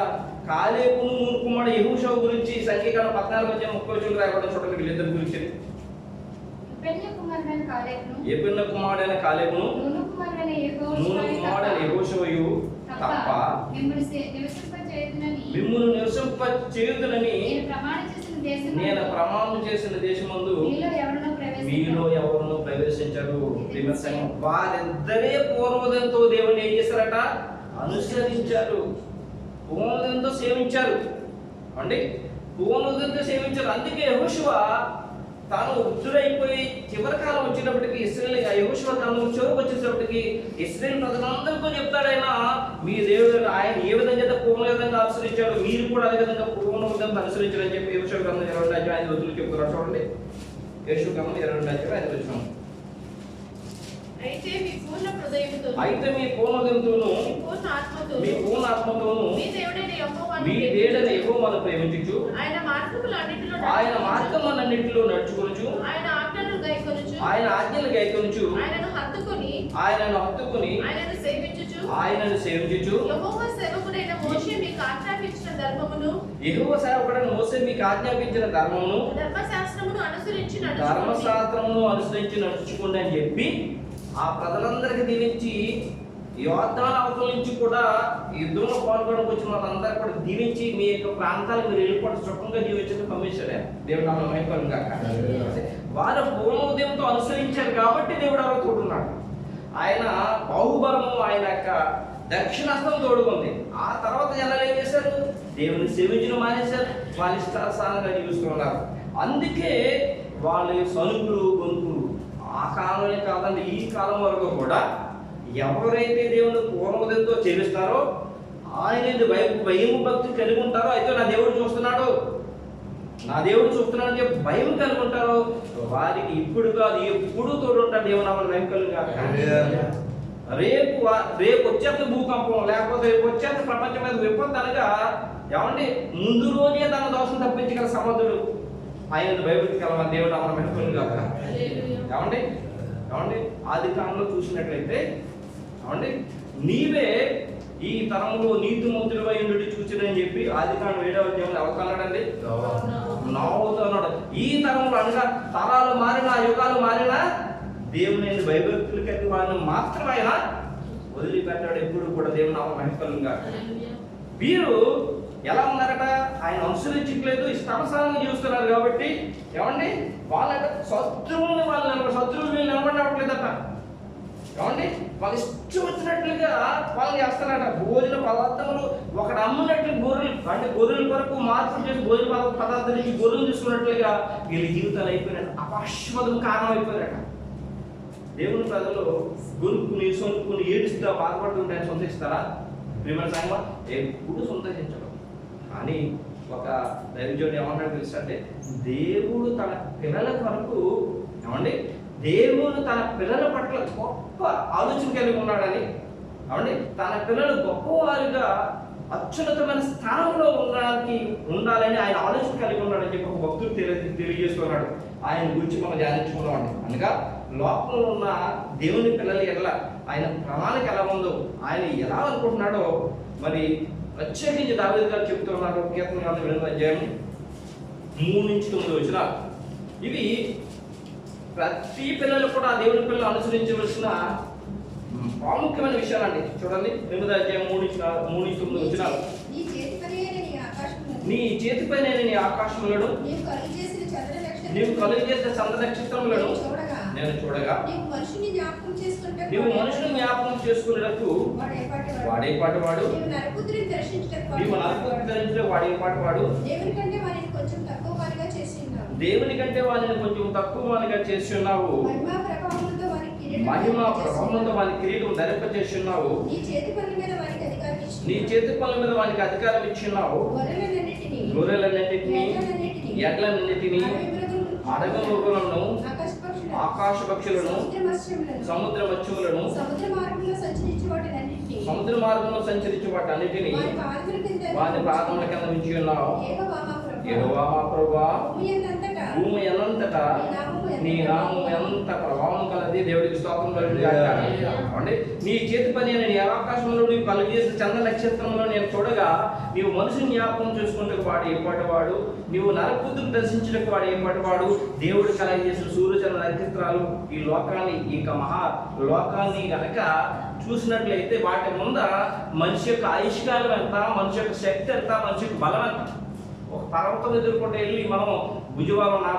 కాలేబును నూను కుమారుడు యెహోషువ గురించి సంఖ్యాకాండం 14:30 రాయబడిన చూడండి. వీళ్ళిద్దరి గురించి యెఫున్నె కుమారుడైన కాలేబును నూను కుమారుడైన యెహోషువయు తప్ప మిమ్మును నివసింపచేయుదునని నేను ప్రమాణం చేసిన దేశమందు మీలో ఎవరునూ ప్రవేశించరు. వారిద్దరే పూర్వోదయంతో దేవుని ఏం చేశారట? అనుసరించారు, పూర్వోదయంతో సేవించారు. అండి పూర్వోదయంతో సేవించారు. అందుకే యెహోషువ తాను వృద్ధుడైపోయి చివరి కాలం వచ్చినప్పటికీ యెహోషువ తాను చివరికి వచ్చేటప్పటికి ఇశ్రాయేలు ప్రజలందరితో చెప్తాడైనా, మీ దేవుడు ఆయన ఏ విధంగా పూర్ణోదయంగా అనుసరించాడు, మీరు కూడా అదే విధంగా పూర్ణోదయంగా అనుసరించారని చెప్పి యెహోషువ గ్రంథం 22:5 చెప్తున్నారు. చూడండి, యెహోషువ గ్రంథం 22:5. అయితే మీ పూర్ణోదయంతోను మీ పూర్ణ ఆత్మతోను మీ దేవుడైన యెహోవాను ప్రేమించుచు ఆయన మార్గములన్నిటిలో నడుచుకొనుచు ఆయన ఆజ్ఞలు గైకొనుచు ఆయనను హత్తుకొని ఆయనను సేవించుచు యెహోవా సేవకుడైన మోషే మీకు ఆజ్ఞాపించిన ధర్మమును ధర్మశాస్త్రమును అనుసరించి నడుచుకోండి అని చెప్పి ఆ ప్రజలందరికీ దీవించి, యోర్దాను అవతల నుంచి కూడా యుద్ధంలో పాల్గొనడానికి వచ్చిన వాళ్ళందరూ కూడా దీవించి మీ యొక్క ప్రాంతాలకు మీరు వెళ్ళిపోవడం సుఖంగా జీవించడం పంపించాడే. దేవుడు నామమునకు మహిమ కలుగును గాక. వారు పూర్ణోదయంతో అనుసరించారు కాబట్టి దేవుడు అలా తోడున్నాడు. ఆయన బాహుబలము, ఆయన యొక్క దక్షిణాస్తం తోడుకుంది. ఆ తర్వాత జనాలు ఏం చేశారు? దేవుని సేవించడం మానేశారు, వాళ్ళ ఇష్టానుసారంగా జీవిస్తున్నారు. అందుకే వాళ్ళ సనుకులు గొంతులు ఆ కాలంలో కాదండి, ఈ కాలం వరకు కూడా ఎవరైతే దేవుని పూర్వోదయంతో చేస్తారో, ఆయన భయము భక్తి కలిగి ఉంటారో, అయితే నా దేవుడు చూస్తున్నాడు అని చెప్పి భయం కలిగి ఉంటారో, వారికి ఇప్పుడు కాదు ఎప్పుడు తోడుంటాడు. దేవుని నామమునకు మహిమ కలుగును గాక. రేపు వచ్చేంత భూకంపం, లేకపోతే రేపు వచ్చేంత ప్రపంచం మీద విపత్తు అనగా, ఏమండి ముందు రోజే తన దోషం తప్పించగల సమర్థుడు ఆయన భయభక్తి కలవాలి. దేవుడు నామమునకు మహిమ కలుగును గాక. ఏమండి ఆది కాలంలో చూసినట్లయితే, ఏమండి నీవే ఈ తరంలో నీతిమంతుడివై ఉండి చూసినని చెప్పి ఆదికాండం 7:7 ఎవరున్నాడండి? నోవాహుతో అన్నాడు. ఈ తరంలో అనగా తరాలు మారినా యుగాలు మారినా దేవుని భయభక్తులు కలిగి వారిని మాత్రం ఆయన వదిలిపెట్టాడు ఎప్పుడు కూడా. దేవుని నామమునకు మహిమ కలుగును గాక. వీరు ఎలా ఉన్నారట? ఆయన అనుసరించట్లేదు, ఇష్టానుసారంగా జీవిస్తున్నారు కాబట్టి ఏమండి వాళ్ళట శత్రువుని శత్రువులు నిలబడట్లేదట. ఏమండి వాళ్ళు ఇష్టం వచ్చినట్లుగా వాళ్ళు చేస్తారట. భోజన పదార్థములు ఒకడు అమ్మినట్లు గొర్రెల కొరకు మార్పు చేసి భోజన పదార్థం నుంచి గొర్రెలు తీసుకున్నట్లుగా వీళ్ళ జీవితాలు అయిపోయినట్టు అపాశ్వదం కారణం అయిపోయారట. దేవుని ప్రజలు గొరుక్కుని సొనుక్కుని ఏడుస్తా బాధపడుతుంటే ఆయన సంతోషిస్తారా? ప్రియమైన సంగమా, ఎప్పుడు సంతోషించడం. కానీ ఒక దైవజనుడు ఏమన్నాడు తెలుసంటే, దేవుడు తన పిల్లల కొరకు ఏమండి దేవుడు తన పిల్లల పట్ల గొప్ప ఆలోచన కలిగి ఉన్నాడని, ఏమండి తన పిల్లలు గొప్పవారుగా అత్యున్నతమైన స్థానంలో ఉండాలని ఆయన ఆలోచన కలిగి ఉన్నాడని చెప్పి ఒక భక్తుడు తెలియజేస్తున్నాడు. ఆయన గురించి మనం ధ్యానించుకున్నామండి. అనగా లోకంలో ఉన్న దేవుని పిల్లలు ఎలా ఆయన ప్రణాళిక ఎలా ఉందో, ఆయన ఎలా అనుకుంటున్నాడో మరి ప్రత్యేకించి దావీదు గారు చెప్తున్నారు. కీర్తన గ్రంథం 8వ అధ్యాయం 3-9 వచనాలు. ఇవి ప్రతి పిల్లలు కూడా దేవుని పిల్లలు అనుసరించవలసిన ప్రాముఖ్యమైన విషయాలండి. చూడండి 8వ అధ్యాయం 3-9 వచనాలు. నీ చేతిపై నీ ఆకాశములను నీవు కలుగు చేసిన చంద్ర నక్షత్రములను నేను చూడగా నీవు మనుషుని జ్ఞాపకం చేసుకునేటప్పుడు వాడేపాటి వాడు, నీవు నరపుత్రుని ధరించిన వాడేపాటి వాడు, దేవుని కంటే వారిని కొంచెం తక్కువ వానిగా చేసి ఉన్నావు, మహిమ ప్రభావంతో వాని కిరీటం ధరింపచేసి ఉన్నావు, నీ చేతి పనుల మీద వానికి అధికారం ఇచ్చి ఉన్నావు, గొర్రెలన్నిటిని ఎడ్లన్నిటిని అడవి మృగములను ఆకాశ పక్షులను సముద్ర మత్స్యములను సముద్ర మార్గంలో సంచరించే వాటి అన్నిటిని వారి పాదముల కింద ఉంచి ఉన్నావు. యెహోవా మా ప్రభువా, భూమి అనంతటా నీ నామము ఎంత ప్రభావం కలది. దేవుడికి స్తోత్రం కలుగుతుంది. నీ చేతి పని నీ ఆకాశంలో నీవు కలుగు చేసిన చంద్ర నక్షత్రంలో నేను చూడగా నీవు మనుషుని జ్ఞాపకం చేసుకుంటే వాడు ఏపాటి వాడు, నీవు నరపుత్రుని దర్శించడానికి వాడు ఏపాటి వాడు. దేవుడు కలగ చేసిన సూర్యచంద్ర నక్షత్రాలు ఈ లోకాన్ని మహా లోకాన్ని గనక చూసినట్లయితే వాటి ముంద మనిషి యొక్క ఆయుష్కాలం ఎంత, మనిషి యొక్క శక్తి ఎంత, మనిషి యొక్క బలం ఎంత. ఒక పర్వతం ఎదుర్కొంటే వెళ్ళి మనం భుజబలం ఉన్నాం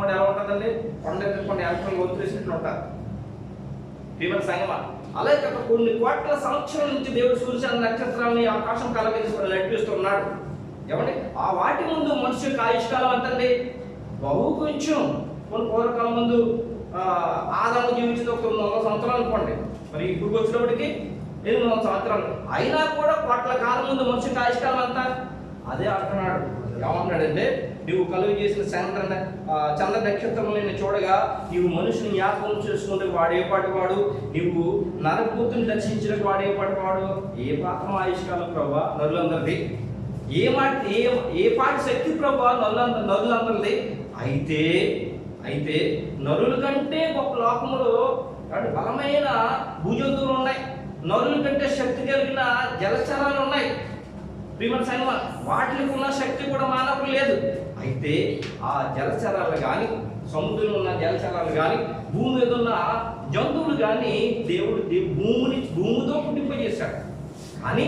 కూడా ఎలా ఉంటుందండి? కొండ ఎదుర్కొంటే ఎలక్ట్రాన్ ఒత్తిసినట్లు ఉంటారు. ప్రియమైన సంగమా, అలాగే కొన్ని కోట్ల సంవత్సరాల నుంచి దేవుడు సూర్యచంద్ర నక్షత్రాలని ఆకాశం కలగజేసి నడిపిస్తున్నాడు. ఏమండి ఆ వాటి ముందు మనిషి యొక్క ఆయుష్కాలం ఎంతండి? బహు కొంచెం. కొన్ని పూర్వకాలం ముందు ఆదాము జీవించింది ఒక 900 సంవత్సరాలు అనుకోండి, మరి ఇప్పుడు వచ్చినప్పటికీ 800 సంవత్సరాలు. అయినా కూడా కోట్ల కాలం ముందు మనిషికి ఆయుష్కాలం అంతా అదే అంటున్నాడు. ఏమన్నాడంటే, నీవు కలుగు చేసిన చంద్ర నక్షత్రములను చూడగా నీవు మనుషుని జ్ఞాపకం చేసుకుంటే వాడేపాటి వాడు, నీవు నరపుత్రుని దర్శించిన వాడేపాటి వాడు. ఏ పాత్రం ఆయుష్కాలం ప్రభా నరులందరిది, ఏ పాటి శక్తి ప్రభా నరులందరిది. అయితే నరుల కంటే గొప్ప లోకములో బలమైన భూజంతువులు ఉన్నాయి, నరుల కంటే శక్తి కలిగిన జలచరాలు ఉన్నాయి. ప్రియమైన సంగమా, వాటికి ఉన్న శక్తి కూడా మానవులు లేదు. అయితే ఆ జలచరాలు కానీ, సముద్రంలో ఉన్న జలచరాలు కానీ, భూమి మీద ఉన్న జంతువులు కానీ దేవుడు భూమితో పుట్టింపజేశాడు. కానీ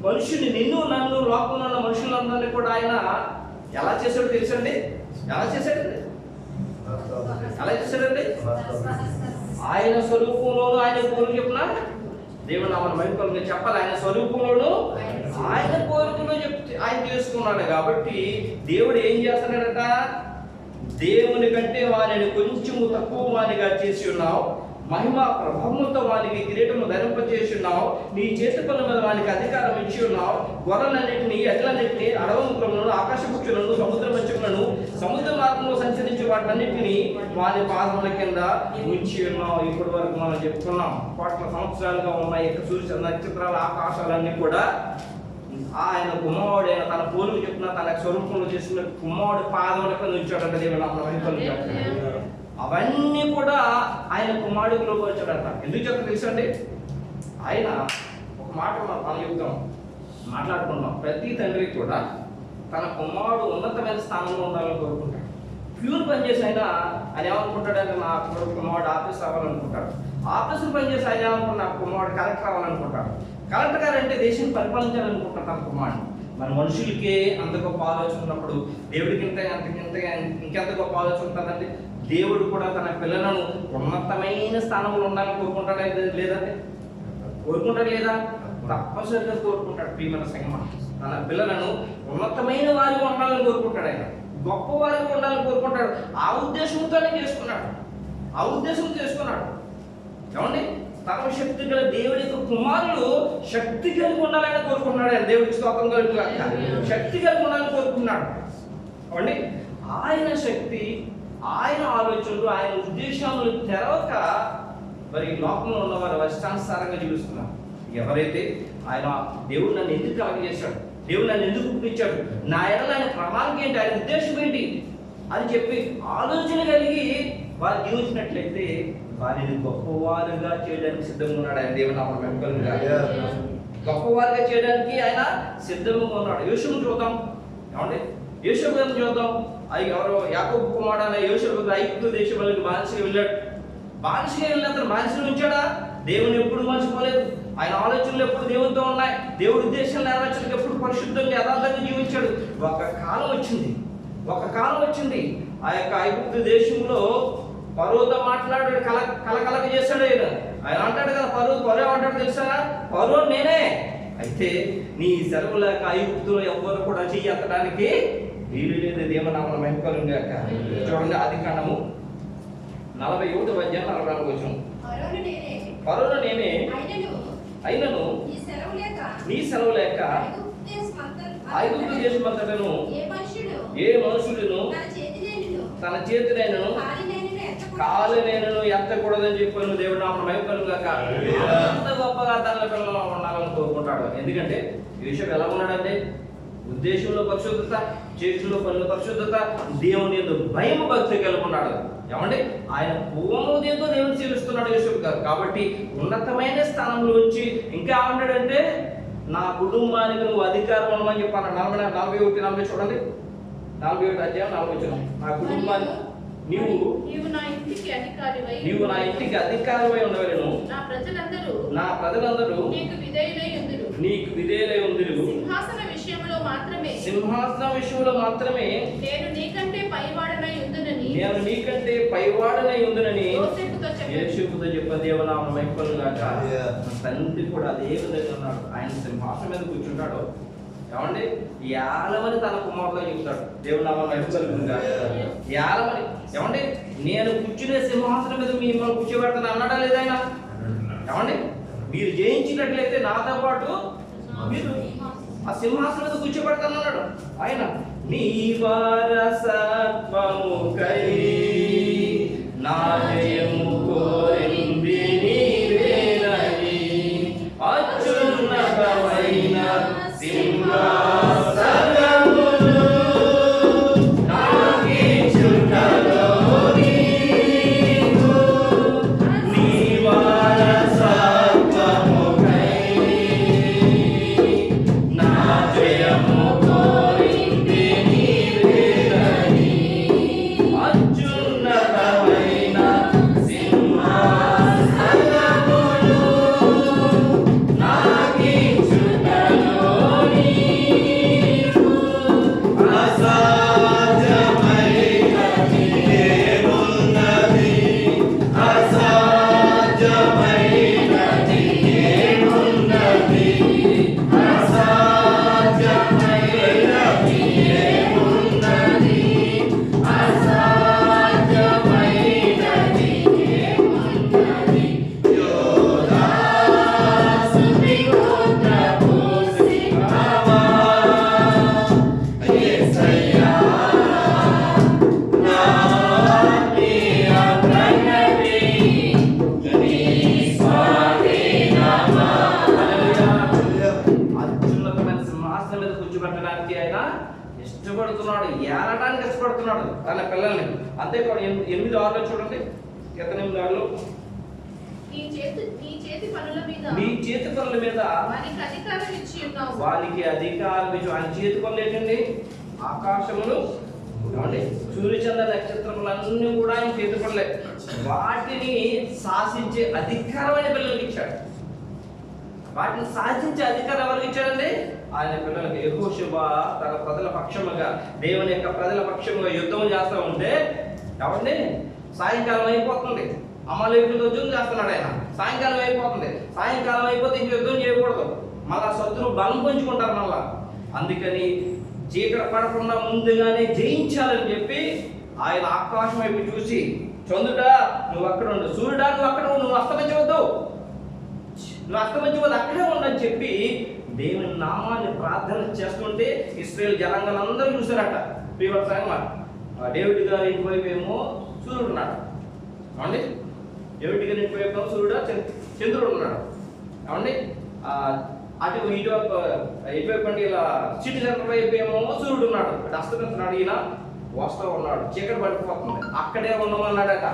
మనుషుని, నిన్ను నన్ను లోకంలో ఉన్న మనుషులందరినీ కూడా ఆయన ఎలా చేశాడో తెలుసండి? ఎలా చేశాడండి? ఆయన స్వరూపంలోనూ ఆయన కోరిక చెప్పిన దేవుడు నామన మైపల్గా చెప్పాలి. ఆయన స్వరూపంలోనూ ఆయన కోరికలో ఆయన చేసుకున్నాడు. కాబట్టి దేవుడు ఏం చేస్తున్నాడట? దేవుని కంటే వారిని కొంచెము తక్కువ వానిగా చేసి ఉన్నావు, మహిమ ప్రభావంతో వానికి కిరీటము ధరింపచేసి ఉన్నావు, నీ చేతి పనుల మీద వానికి అధికారం ఇచ్చి ఉన్నావు, గొర్రెలన్నింటినీ ఎడ్లన్నింటినీ అడవి మృగములను ఆకాశ పక్షులను సముద్ర మత్స్యములను సముద్ర మార్గంలో సంచరించే వాటన్నింటినీ వారి పాదముల కింద ఉంచి ఉన్నావు. ఇప్పటి వరకు మనం చెప్పుకున్నాం, కోట్ల సంవత్సరాలుగా ఉన్న యొక్క సూర్య నక్షత్రాల ఆకాశాలన్నీ కూడా ఆయన కుమారుడైన తన పోలుకు చెప్పిన తన స్వరూపంలో చేసిన కుమారుడు పాదముల కింద ఉంచాడంట. దేవుడు అవన్నీ కూడా ఆయన కుమారుడిలోకి వచ్చాడట. ఎందుకు చెప్తా తెలుసండి? ఆయన ఒక మాట మనం చెప్తాం, మాట్లాడుకుంటాం. ప్రతి తండ్రి కూడా తన కుమారుడు ఉన్నతమైన స్థానంలో ఉండాలని కోరుకుంటాడు. ప్యూర్ పనిచేసి ఆయన ఏమనుకుంటాడంటే, నా కుమారుడు ఆఫీసర్ అవ్వాలనుకుంటాడు. ఆఫీసర్ పనిచేసి ఆయన ఏమనుకుంటాడు, నా కుమారుడు కలెక్టర్ అవ్వాలనుకుంటాడు. కలెక్టర్ గారు అంటే దేశాన్ని పరిపాలించాలనుకుంటాడు తన కుమారుడు. మన మనుషులకి అంత గొప్ప ఆలోచన ఉన్నప్పుడు దేవుడికి ఇంకెంత గొప్ప ఆలోచన ఉంటుందండి. దేవుడు కూడా తన పిల్లలను ఉన్నతమైన స్థానంలో ఉండాలని కోరుకుంటాడా లేదండి? కోరుకుంటాడు లేదా? తప్పనిసరిగా కోరుకుంటాడు. ప్రియమైన సంగమా, తన పిల్లలను ఉన్నతమైన వారిగా ఉండాలని కోరుకుంటాడు. ఆయన గొప్ప వారిగా ఉండాలని కోరుకుంటాడు. ఆ ఉద్దేశంతోనే చేసుకున్నాడు. ఏమండి? సర్వశక్తి గల దేవుడి యొక్క కుమారుడు శక్తి కలిగి ఉండాలని కోరుకుంటున్నాడు. ఆయన దేవుడికి స్తోత్రం కలుగుగాక. శక్తి కలిగి ఉండాలని కోరుకున్నాడు. ఏమండి? ఆయన శక్తి, ఆయన ఆలోచనలు, ఆయన ఉద్దేశాలను తెరవక మరి లోకంలో ఉన్నవారు ఇష్టానుసారంగా జీవిస్తున్నారు. ఎవరైతే ఆయన దేవుడు నన్ను ఎందుకు కలగజేశాడు, దేవుడు నన్ను ఎందుకు పుట్టించాడు, నా ఎడల ఆయన ప్రణాళిక ఏంటి, ఆయన ఉద్దేశం ఏంటి అని చెప్పి ఆలోచన కలిగి వారు జీవించినట్లయితే వారిని గొప్పవారుగా చేయడానికి సిద్ధంగా ఉన్నాడు. ఆయన దేవుని నామమున మహిమకలుగుగా. గొప్పవారుగా చేయడానికి ఆయన సిద్ధంగా ఉన్నాడు. యోసేపును చూద్దాం. ఏమండి? యోసేపు గారిని చూద్దాం. ఎవరో యాకోబు కుమారుడైన యోసేపు ఐగుప్తు దేశంలోకి బానిసగా వెళ్ళాడు. బానిసగా వెళ్ళిన అతను బానిసగా ఉంచాడా? దేవుని ఎప్పుడు మర్చిపోలేదు. ఆయన ఆలోచనలు ఎప్పుడు దేవునితో ఉన్నాయి. దేవుడి ఉద్దేశాలు నెరవేర్చడానికి ఎప్పుడు పరిశుద్ధంగా యథార్థంగా జీవించాడు. ఒక కాలం వచ్చింది ఆ యొక్క ఐగుప్తు దేశంలో ఫరోతో మాట్లాడాడు, కలకలక చేశాడు. ఆయన అంటాడు కదా, ఫరో అంటాడు తెలుసా, ఫరో నేనే, అయితే నీ సెలవు లేక ఐగుప్తులో ఎవ్వరు కూడా చెయ్యి ఎత్తడానికి వీలు లేదు. దేవుని నామమున మహిమకలుగుగాక. చూడండి, ఆదికాండము 41వ అధ్యాయం 44వ వచనం. ఫరోను నేనే, అయినను నీ సెలవు లేక ఐగుప్తు దేశమంతటను ఏ మనుషులను తన చేతినైనను కాలునైనను ఎత్తకూడదని చెప్పాను. దేవుడు నామమున మహిమకలుగుగాక. అంత గొప్పగా తన పిల్లలు ఉండాలని కోరుకుంటాడు. ఎందుకంటే యోసేపు ఎలా ఉన్నాడంటే ఉద్దేశంలో పరిశుద్ధత, చేతుల్లో పనుల పరిశుద్ధత, దేవుని యందు భయం భక్తి కలిగి ఉన్నాడు. ఏమండి? ఆయన పూర్వోదయంతో దేవుని సేవిస్తున్నాడు యోసేపు గారు. కాబట్టి ఉన్నతమైన స్థానంలో వచ్చి ఇంకా ఏమన్నాడంటే, నా కుటుంబానికి నువ్వు అధికారం ఉండమని చెప్పాను. 41 చూడండి, 41 అధ్యాయం 4వ వచనం. నా కుటుంబానికి నీవు నా ఇంటికి అధికారివై ఉండవలెను. నా ప్రజలందరూ నీకు విధేయులై ఉందురు. సింహాసన విషయంలో మాత్రమే నేను నీకంటే పైవాడనై ఉందునని యోసేపుతో చెప్పిన దేవుని నామమున మహిమకలుగుగాక. తండ్రి కూడా అదే విధంగా ఉన్నాడు. ఆయన సింహాసనం మీద కూర్చుంటాడు. ఏమండి? యాలమని తన కుమారులో చెప్తాడు. దేవుని నామమున మహిమకలుగుగాక. యాలమని. ఏమండి? నేను కూర్చునే సింహాసనం మీద మిమ్మల్ని కూర్చోబెడతాను అన్నాడా లేదా ఆయన? ఏమండి? మీరు జయించినట్లయితే నాతో పాటు మీరు ఆ సింహాసనం మీద కూర్చోబెడతాను అన్నాడు ఆయన. నీ వారసత్వముకై నా జయము కోరింది నీవేనని అత్యున్నతమైన సింహాసనమును నాకిచ్చుటలో నీవు నీ వారసత్వముకై నా జయము కోరింది నీవేనని అత్యున్నతమైన సింహాసనమును నాకిచ్చుటలో నీవు అసాధ్యమైనది ఏమున్నది, అసాధ్యమైనది ఏమున్నది, అసాధ్యమైనది ఏమున్నది, అసాధ్యమైనది ఏమున్నది. యోధా సుతిగోత్రపు సింహమా, యేసయ్యా నా ఆత్మీయ ప్రగతి నీ స్వాధీనమా. హల్లెలూయా. అత్యున్నతమైన సింహాసనం మీద కూర్చోబెట్టడానికి ఆయన ఇష్టపడుతున్నాడు, ఏలడానికి ఇష్టపడుతున్నాడు తన పిల్లల్ని. అంతేకాదు 8:6 చూడండి, కీర్తన 8:6 నీ చేతి పనుల మీద వానికి అధికారం ఇచ్చి ఉన్నావు. వారికి అధికారం ఇచ్చు. ఆయన చేతి పనులు ఏంటండి? ఆకాశములు, ఏమండి, సూర్యచంద్ర నక్షత్రములన్నీ కూడా ఆయన చేతి పనులే. వాటిని శాసించే అధికారమైన పిల్లలకి ఇచ్చాడు. వాటిని శాసించే అధికారం ఎవరికి ఇచ్చాడండి? ఆయన పిల్లలకి యెహోషువ తన ప్రజల పక్షముగా, దేవుని యొక్క ప్రజల పక్షముగా యుద్ధం చేస్తూ ఉంటే కాబట్టి సాయంకాలం అయిపోతుంది. అమాలేకులతో యుద్ధం చేస్తున్నాడు ఆయన. సాయంకాలం అయిపోతుంది. సాయంకాలం అయిపోతే ఇంక యుద్ధం చేయకూడదు, మళ్ళా శత్రువు బలం పంచుకుంటారు మళ్ళా. అందుకని చీకటి పడకుండా ముందుగానే జయించాలని చెప్పి ఆయన ఆకాశం వైపు చూసి, చంద్రుడా నువ్వు అక్కడ ఉండు, సూర్యుడా నువ్వు అక్కడ ఉండు, నువ్వు అస్తమించవద్దు, నువ్వు అస్తమించవద్దు, అక్కడే ఉండని చెప్పి దేవుని నామాన్ని ప్రార్థన చేస్తుంటే ఇశ్రాయేలు జనాంగాలందరూ చూశారట. డేవిడ్ గారి ఇంటి వైపు ఏమో సూర్యుడు ఉన్నాడు. ఏమండి, డేవిడ్ గారి ఇంటి వైపు ఏమో సూర్యుడు చంద్రుడు ఉన్నాడు. ఏమండి, అటు ఇటువైపు అంటే ఇలా సిటీ సెంటర్ వైపు ఏమో సూర్యుడు ఉన్నాడు. అటు అస్తమిస్తున్నాడు, ఈయన వస్తూ ఉన్నాడు. చీకటి పడిపోతుంది. అక్కడే ఉండమన్నాడట.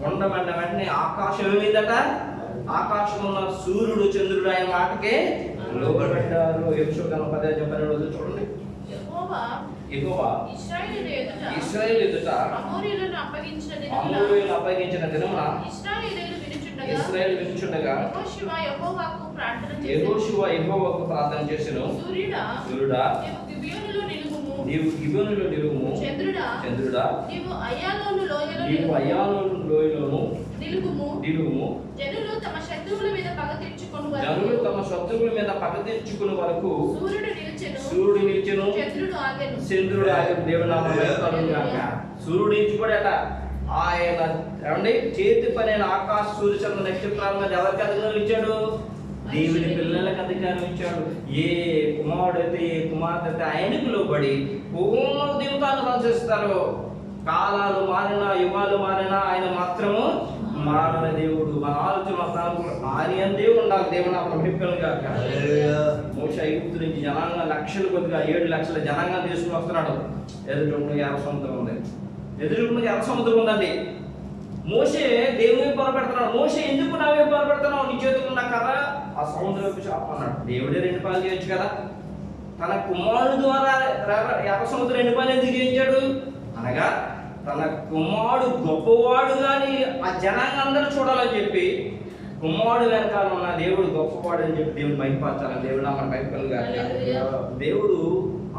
ఉండమన్న వెంటనే ఆకాశం ఏమైందట, ఆకాశం ఉన్న సూర్యుడు చంద్రుడు ఆయన మాటకే లోబడ్డారు. యెహోషువ 10:12 చూడండి. యెహోవా ఇశ్రాయేలు ఎదుట అమోరీయులను అప్పగించిన దినమున ఇశ్రాయేలు వినుచుండగా యెహోషువ యెహోవాకు ప్రార్థన చేసెను. సూర్యుడా నీవు గిబియోనులో నిలువుము, చంద్రుడా నీవు అయ్యాలోను లోయలోను నిలువుము. జనులు తమ శత్రువుల మీద పగ తీర్చుకుని వరకు సూర్యుడు నిలిచెను, చంద్రుడు ఆగెను. దేవుని నామమున కలుగుగాక. సూర్యుడు నిలిచిపోయాట. ఆయన ఏమండి చేతి పని అయిన ఆకాశ సూర్య చంద్ర నక్షత్రాల మీద ఎవరికి అధికారం ఇచ్చాడు? దేవుని పిల్లలకు అధికారం ఇచ్చాడు. ఏ కుమారుడైతే ఏ కుమార్తె అయితే ఆయనకు లోబడి పూర్ణ జీవితాన్ని సంచరిస్తారో, కాలాలు మారినా యుగాలు మారినా ఆయన మాత్రము మారని దేవుడు. మన ఆలోచన ఆయనందే ఉండాలి. దేవుని అభిప్రాయంగా మోషే ఐగుప్తు నుంచి జనాంగ లక్షలు కొద్దిగా 7 లక్షల జనాంగం తీసుకుని వస్తున్నాడు. ఎదురుకుండా ఎర్ర సముద్రం ఉంది, ఎదురుకుండా ఎర్ర సముద్రం ఉందండి. మోషే దేవుని పొరపెడుతున్నాడు. మోషే ఎందుకు నా వైపు పొరపెడుతున్నావు? నీ చేతులు ఉన్న కర్ర ఆ సముద్రం వైపు చాపన్నాడు. దేవుడే 2 పాలు చేయొచ్చు కదా. తన కుమారుడు ద్వారా ఎర్ర సముద్రం 2 పాలు ఎందుకు చేయించాడు అనగా, తన కుమారుడు గొప్పవాడు కానీ ఆ జనాంగం అందరూ చూడాలని చెప్పి, కుమారుడు వెనకాల ఉన్న దేవుడు గొప్పవాడు అని చెప్పి దేవుడు బయటపరచాలని. దేవుడు మన బయటగా దేవుడు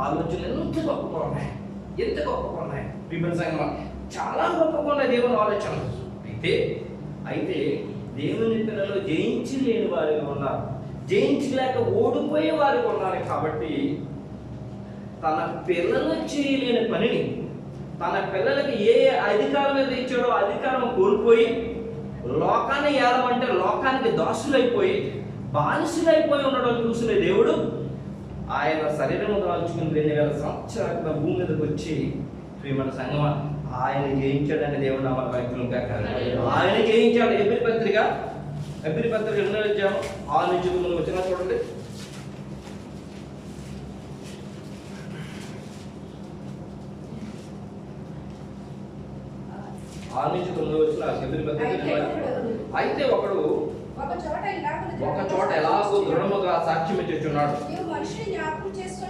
ఆలోచన ఎంత గొప్పగా ఉన్నాయి, ఎంత గొప్పగా ఉన్నాయి. విభజన చాలా గొప్పగా ఉన్నాయి దేవుని ఆలోచన. అయితే దేవుని పిల్లలు జయించలేని వారిగా ఉన్నారు, జయించలేక ఓడిపోయే వారిగా ఉన్నారు. కాబట్టి తన పిల్లలు చేయలేని పనిని, తన పిల్లలకి ఏ అధికారం మీద ఇచ్చాడో అధికారం కోల్పోయి లోకాన్ని ఏలమంటే లోకానికి దాసులైపోయి బానిసులైపోయి ఉండడం చూసిన దేవుడు ఆయన శరీరం దాల్చుకుని 2000 సంవత్సరాల భూమి మీదకి వచ్చి మన సంగమ ఆయన జయించాడని దేవుడు నామాల వాక్యం కాక ఆయన జయించాడు. ఎబ్రి పత్రిక 2వ అధ్యాయం 6 నుంచి 9 వచ్చినా చూడండి. అయితే ఒకడు ఒక చోట ఎలాగో దృఢముగా సాక్ష్యం ఇచ్చుచున్నాడు.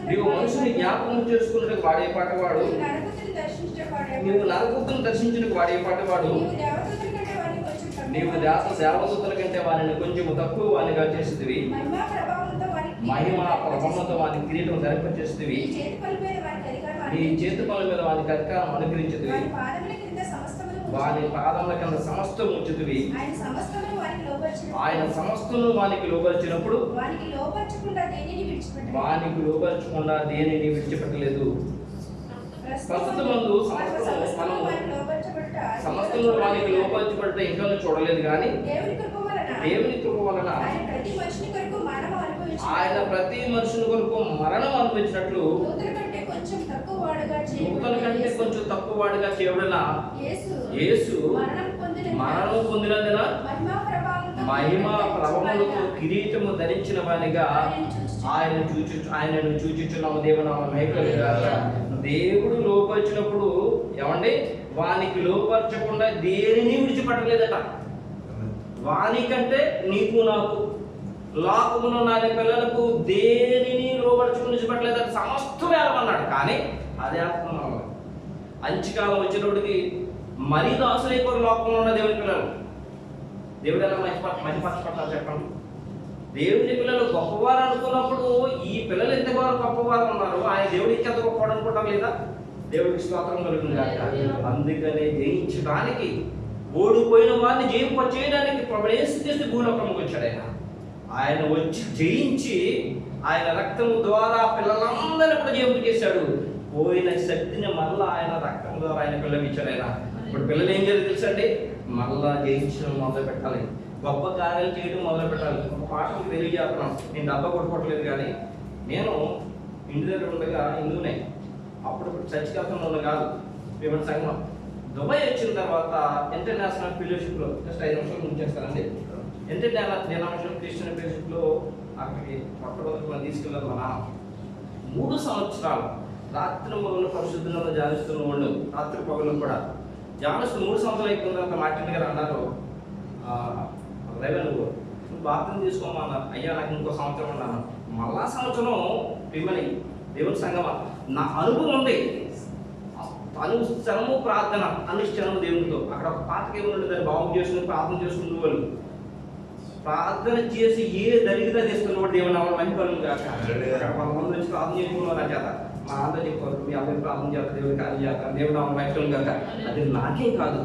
నీవు మనుషుని జ్ఞాపకం చేసుకున్నట్టు వాడే పాటవాడు, నీవు నరపుత్రుని దర్శించుటకు వాడే పాటవాడు, నీవు దేవదూతల కంటే వారిని కొంచెం తక్కువ వానిగా చేసేదివి, మహిమ ప్రభావంతో వాని కిరీటం ధరింపచేసేదివి, నీ చేతి పనుల మీద వానికి అధికారం అనుగ్రహించేదివి, వాని పాదముల కింద సమస్తం ఉంచుదివి. ఆయన సమస్తము వానికి లోబరిచినప్పుడు వానికి లోబరచకుండా దేనిని విడిచిపెట్టలేదు. ప్రస్తుతమందు సమస్తము వానికి లోబరచబడ్డ ఇంకా చూడలేదు, కానీ దేవుని కృప వలన ఆయన ప్రతి మనుషుని కొరకు మరణం అనుభవించినట్లు నూతన కంటే కొంచెం తక్కువ వాడిగా చేయబడిన యేసు మరణం పొందినందున మహిమ ప్రభావములతో కిరీటము ధరించిన వానిగా ఆయనను చూచుచున్నాము. దేవునామ మహిమలుగా. దేవుడు లోపరిచినప్పుడు ఏమండి వానికి లోపరచకుండా దేనిని విడిచిపెట్టలేదట. వానికంటే నీకు నాకు లోకమును నా పిల్లలకు దేనిని లోపరచుకుని విడిచిపెట్టలేదట. సమస్తం వేలమన్నాడు. కానీ అదే ఆత్మ అంచుకాలం వచ్చినప్పటికి మరీ దాసులైపోయి లోకంలో ఉన్న దేవుని పిల్లలు దేవుడు ఎలా మంచి పట్టాలి చెప్పండి. దేవుని పిల్లలు గొప్పవారు అనుకున్నప్పుడు ఈ పిల్లలు ఎంతవారు గొప్పవారు ఉన్నారు, ఆయన దేవుడు ఇంకెంత గొప్పవాడు అనుకుంటాం లేదా? దేవుడికి స్తోత్రం కలుగుతుంది. అందుకనే జయించడానికి, ఓడిపోయిన వారిని జయింపచేయడానికి ప్రభు యేసుక్రీస్తు భూలోకంలోకి వచ్చాడు. ఆయన వచ్చి జయించి ఆయన రక్తం ద్వారా పిల్లలందరినీ కూడా జయింపు చేశాడు. పోయిన శక్తిని మళ్ళా ఆయన రక్తం ద్వారా ఆయన పిల్లలకి ఇచ్చాడు. ఇప్పుడు పిల్లలు ఏం చేయాలి తెలుసండి? మళ్ళా జయించడం మొదలు పెట్టాలి, గొప్ప కార్యాలు చేయడం మొదలు పెట్టాలి. ఒక పాట మీకు తెలియజేస్తున్నాను. నేను డబ్బా కొట్టుకోవట్లేదు, కానీ నేను ఇంటి దగ్గర ఉండగా హిందూనే, అప్పుడు చర్చికి వెళ్తున్నా కాదు, పేమెంట్ సంఘం. దుబాయ్ వచ్చిన తర్వాత ఇంటర్నేషనల్ ఫెలోషిప్లో జస్ట్ 5 నిమిషాలు ముంచేస్తానండి. ఇంటర్నేషనల్ క్రిస్టియన్ ఫెలోషిప్లో అక్కడికి మొట్టమొదటి తీసుకెళ్ళారు. మన 3 సంవత్సరాలు రాత్రి మొదలు పరిశుద్ధంలో జానిస్తున్న వాళ్ళు, రాత్రి పగలు కూడా జానిస్తూ 3 సంవత్సరాలు అయిపోయిన తర్వాత మార్టిన్ గారు అన్నారు, నువ్వు బాప్తిజం తీసుకోమన్నారు. అయ్యా నాకు ఇంకో సంవత్సరం అన్నాను. మళ్ళా సంవత్సరం మిమ్మల్ని దేవుని సంగమా నా అనుభవం ఉంది. అనుక్షణము ప్రార్థన, అనుష్ఠానము దేవునితో. అక్కడ ఒక పాతకి ఏముంటుంది, దాన్ని బాగు చేసుకుని ప్రార్థన చేసుకునే వాళ్ళు ప్రార్థన చేసి ఏ దరిద్ర తీసుకున్నవాడు దేవుని అవ్వాలి మంచి పనులు కాక. కొంతమంది నుంచి ప్రార్థన చేసుకున్నారు నా చేత, మా అందరూ చెప్పారు మీ అబ్బాయి ప్రార్థన చేస్తారు, దేవుడి కార్యం చేస్తారు, దేవుడు అవ్వాలి మంచి పనులు కాక. అది నాకే కాదు,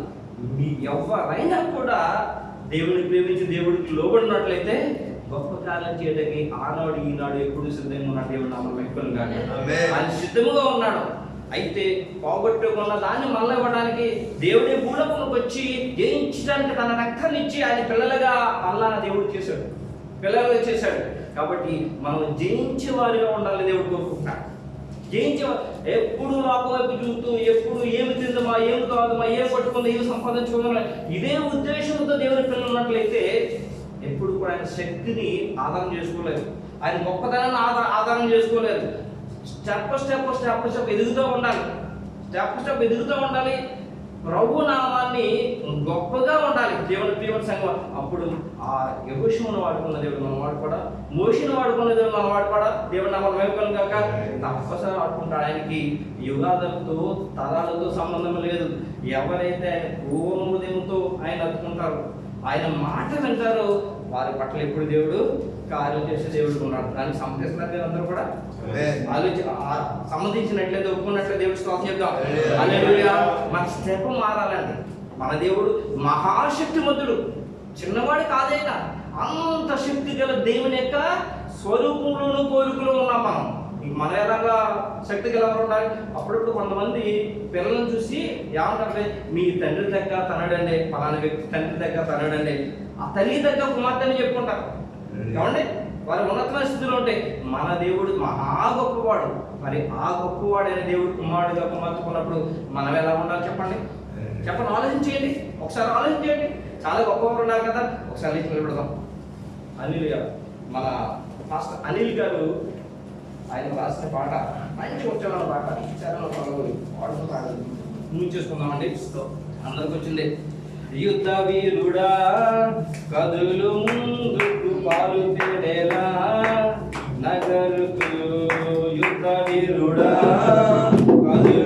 మీ ఎవరైనా కూడా దేవుడిని ప్రేమించి దేవుడికి లోబడినట్లయితే గొప్ప కార్యం చేయడానికి ఆనాడు ఈనాడు ఎప్పుడు సిద్ధంగా ఉన్నాడు. దేవుడు నామం మెక్కులు కాక ఆయన సిద్ధంగా ఉన్నాడు. అయితే పోగొట్టుకున్న దాన్ని మళ్ళీ ఇవ్వడానికి దేవుడి భూలోకంలోకి వచ్చి జయించడానికి తన రక్తాన్ని ఇచ్చి ఆయన పిల్లలుగా మళ్ళా దేవుడు చేశాడు, పిల్లలుగా చేశాడు. కాబట్టి మనం జయించే వారిగా ఉండాలి దేవుడు కోరుకుంటున్నాడు. జయించే ఎప్పుడు నాకు వైపు చూస్తూ ఎప్పుడు ఏమి తిందమా, ఏమి కాదమా, ఏం పట్టుకుందా, ఏమి సంపాదించుకుందా, ఇదే ఉద్దేశంతో దేవుని పిల్లలు ఉన్నట్లయితే ఎప్పుడు కూడా ఆయన శక్తిని ఆధారం చేసుకోలేదు, ఆయన గొప్పతనాన్ని ఆధారం చేసుకోలేదు. స్టెప్ ఎదుగుతూ ఉండాలి, స్టెప్ ఎదుగుతూ ఉండాలి. ప్రభు నామాన్ని గొప్పగా ఉండాలి దేవుని ప్రియమైన సంఘం. అప్పుడు ఆ యెహోషువను వాడుకున్న దేవుడు మనం వాడుకోడా, మోషేను వాడుకున్న దేవుడు మనం వాడుకోడా. దేవుడు నామాలు వైపులు కాక తప్పనిసరి వాడుకుంటాడు. ఆయనకి యుగాలతో తరాలతో సంబంధం లేదు. ఎవరైతే ఆయన పూర్వ హృదయంతో ఆయన అతుకుంటారో, ఆయన మాట వింటారో వారి పట్ల ఎప్పుడు దేవుడు కార్యం చేసే దేవుడు ఉన్నాడు. దానికి సంబంధిస్తున్నారు అందరూ కూడా సంబంధించినట్లయితే ఒప్పుకున్నట్లయితే దేవుడు స్తోత్రం చెప్తాం. హల్లెలూయా. మన స్టెప్ మారాలండి. మన దేవుడు మహాశక్తిమంతుడు, చిన్నవాడు కాదైనా అంత శక్తి గల దేవుని యొక్క స్వరూపంలోను కోరికలో ఉన్నాం మనం. మన ఎలాగా శక్తి గలవారు ఉండాలి. అప్పుడప్పుడు కొంతమంది పిల్లలను చూసి ఏమంటారంటే మీ తండ్రి దగ్గర తనడండి, పలానా వ్యక్తి తండ్రి దగ్గర తనడండి, ఆ తల్లి దగ్గర కుమార్తెని చెప్పుకుంటారు. ఏమండి వారి ఉన్నతమైన స్థితిలో ఉంటే మన దేవుడు మహా గొప్పవాడు. మరి ఆ గొప్పవాడైన దేవుడు కుమారుడుగా కుమార్తెకున్నప్పుడు మనం ఎలా ఉండాలి చెప్పండి? ఆలోచించేయండి, ఒకసారి ఆలోచించేయండి. చాలా గొప్పవారు ఉన్నారు కదా, ఒకసారి నిలబెడదాం. అనిల్ గారు, మన మాస్టర్ అనిల్ గారు ఆయన రాసిన పాట మంచి వచ్చామన్న పాట పాడుతూ చేసుకుందామండి. అందరికి వచ్చింది. యుద్ధ వీరుడా కదులు ముందుకు పాలు తేనేలా నగరుకు, యుద్ధ వీరుడా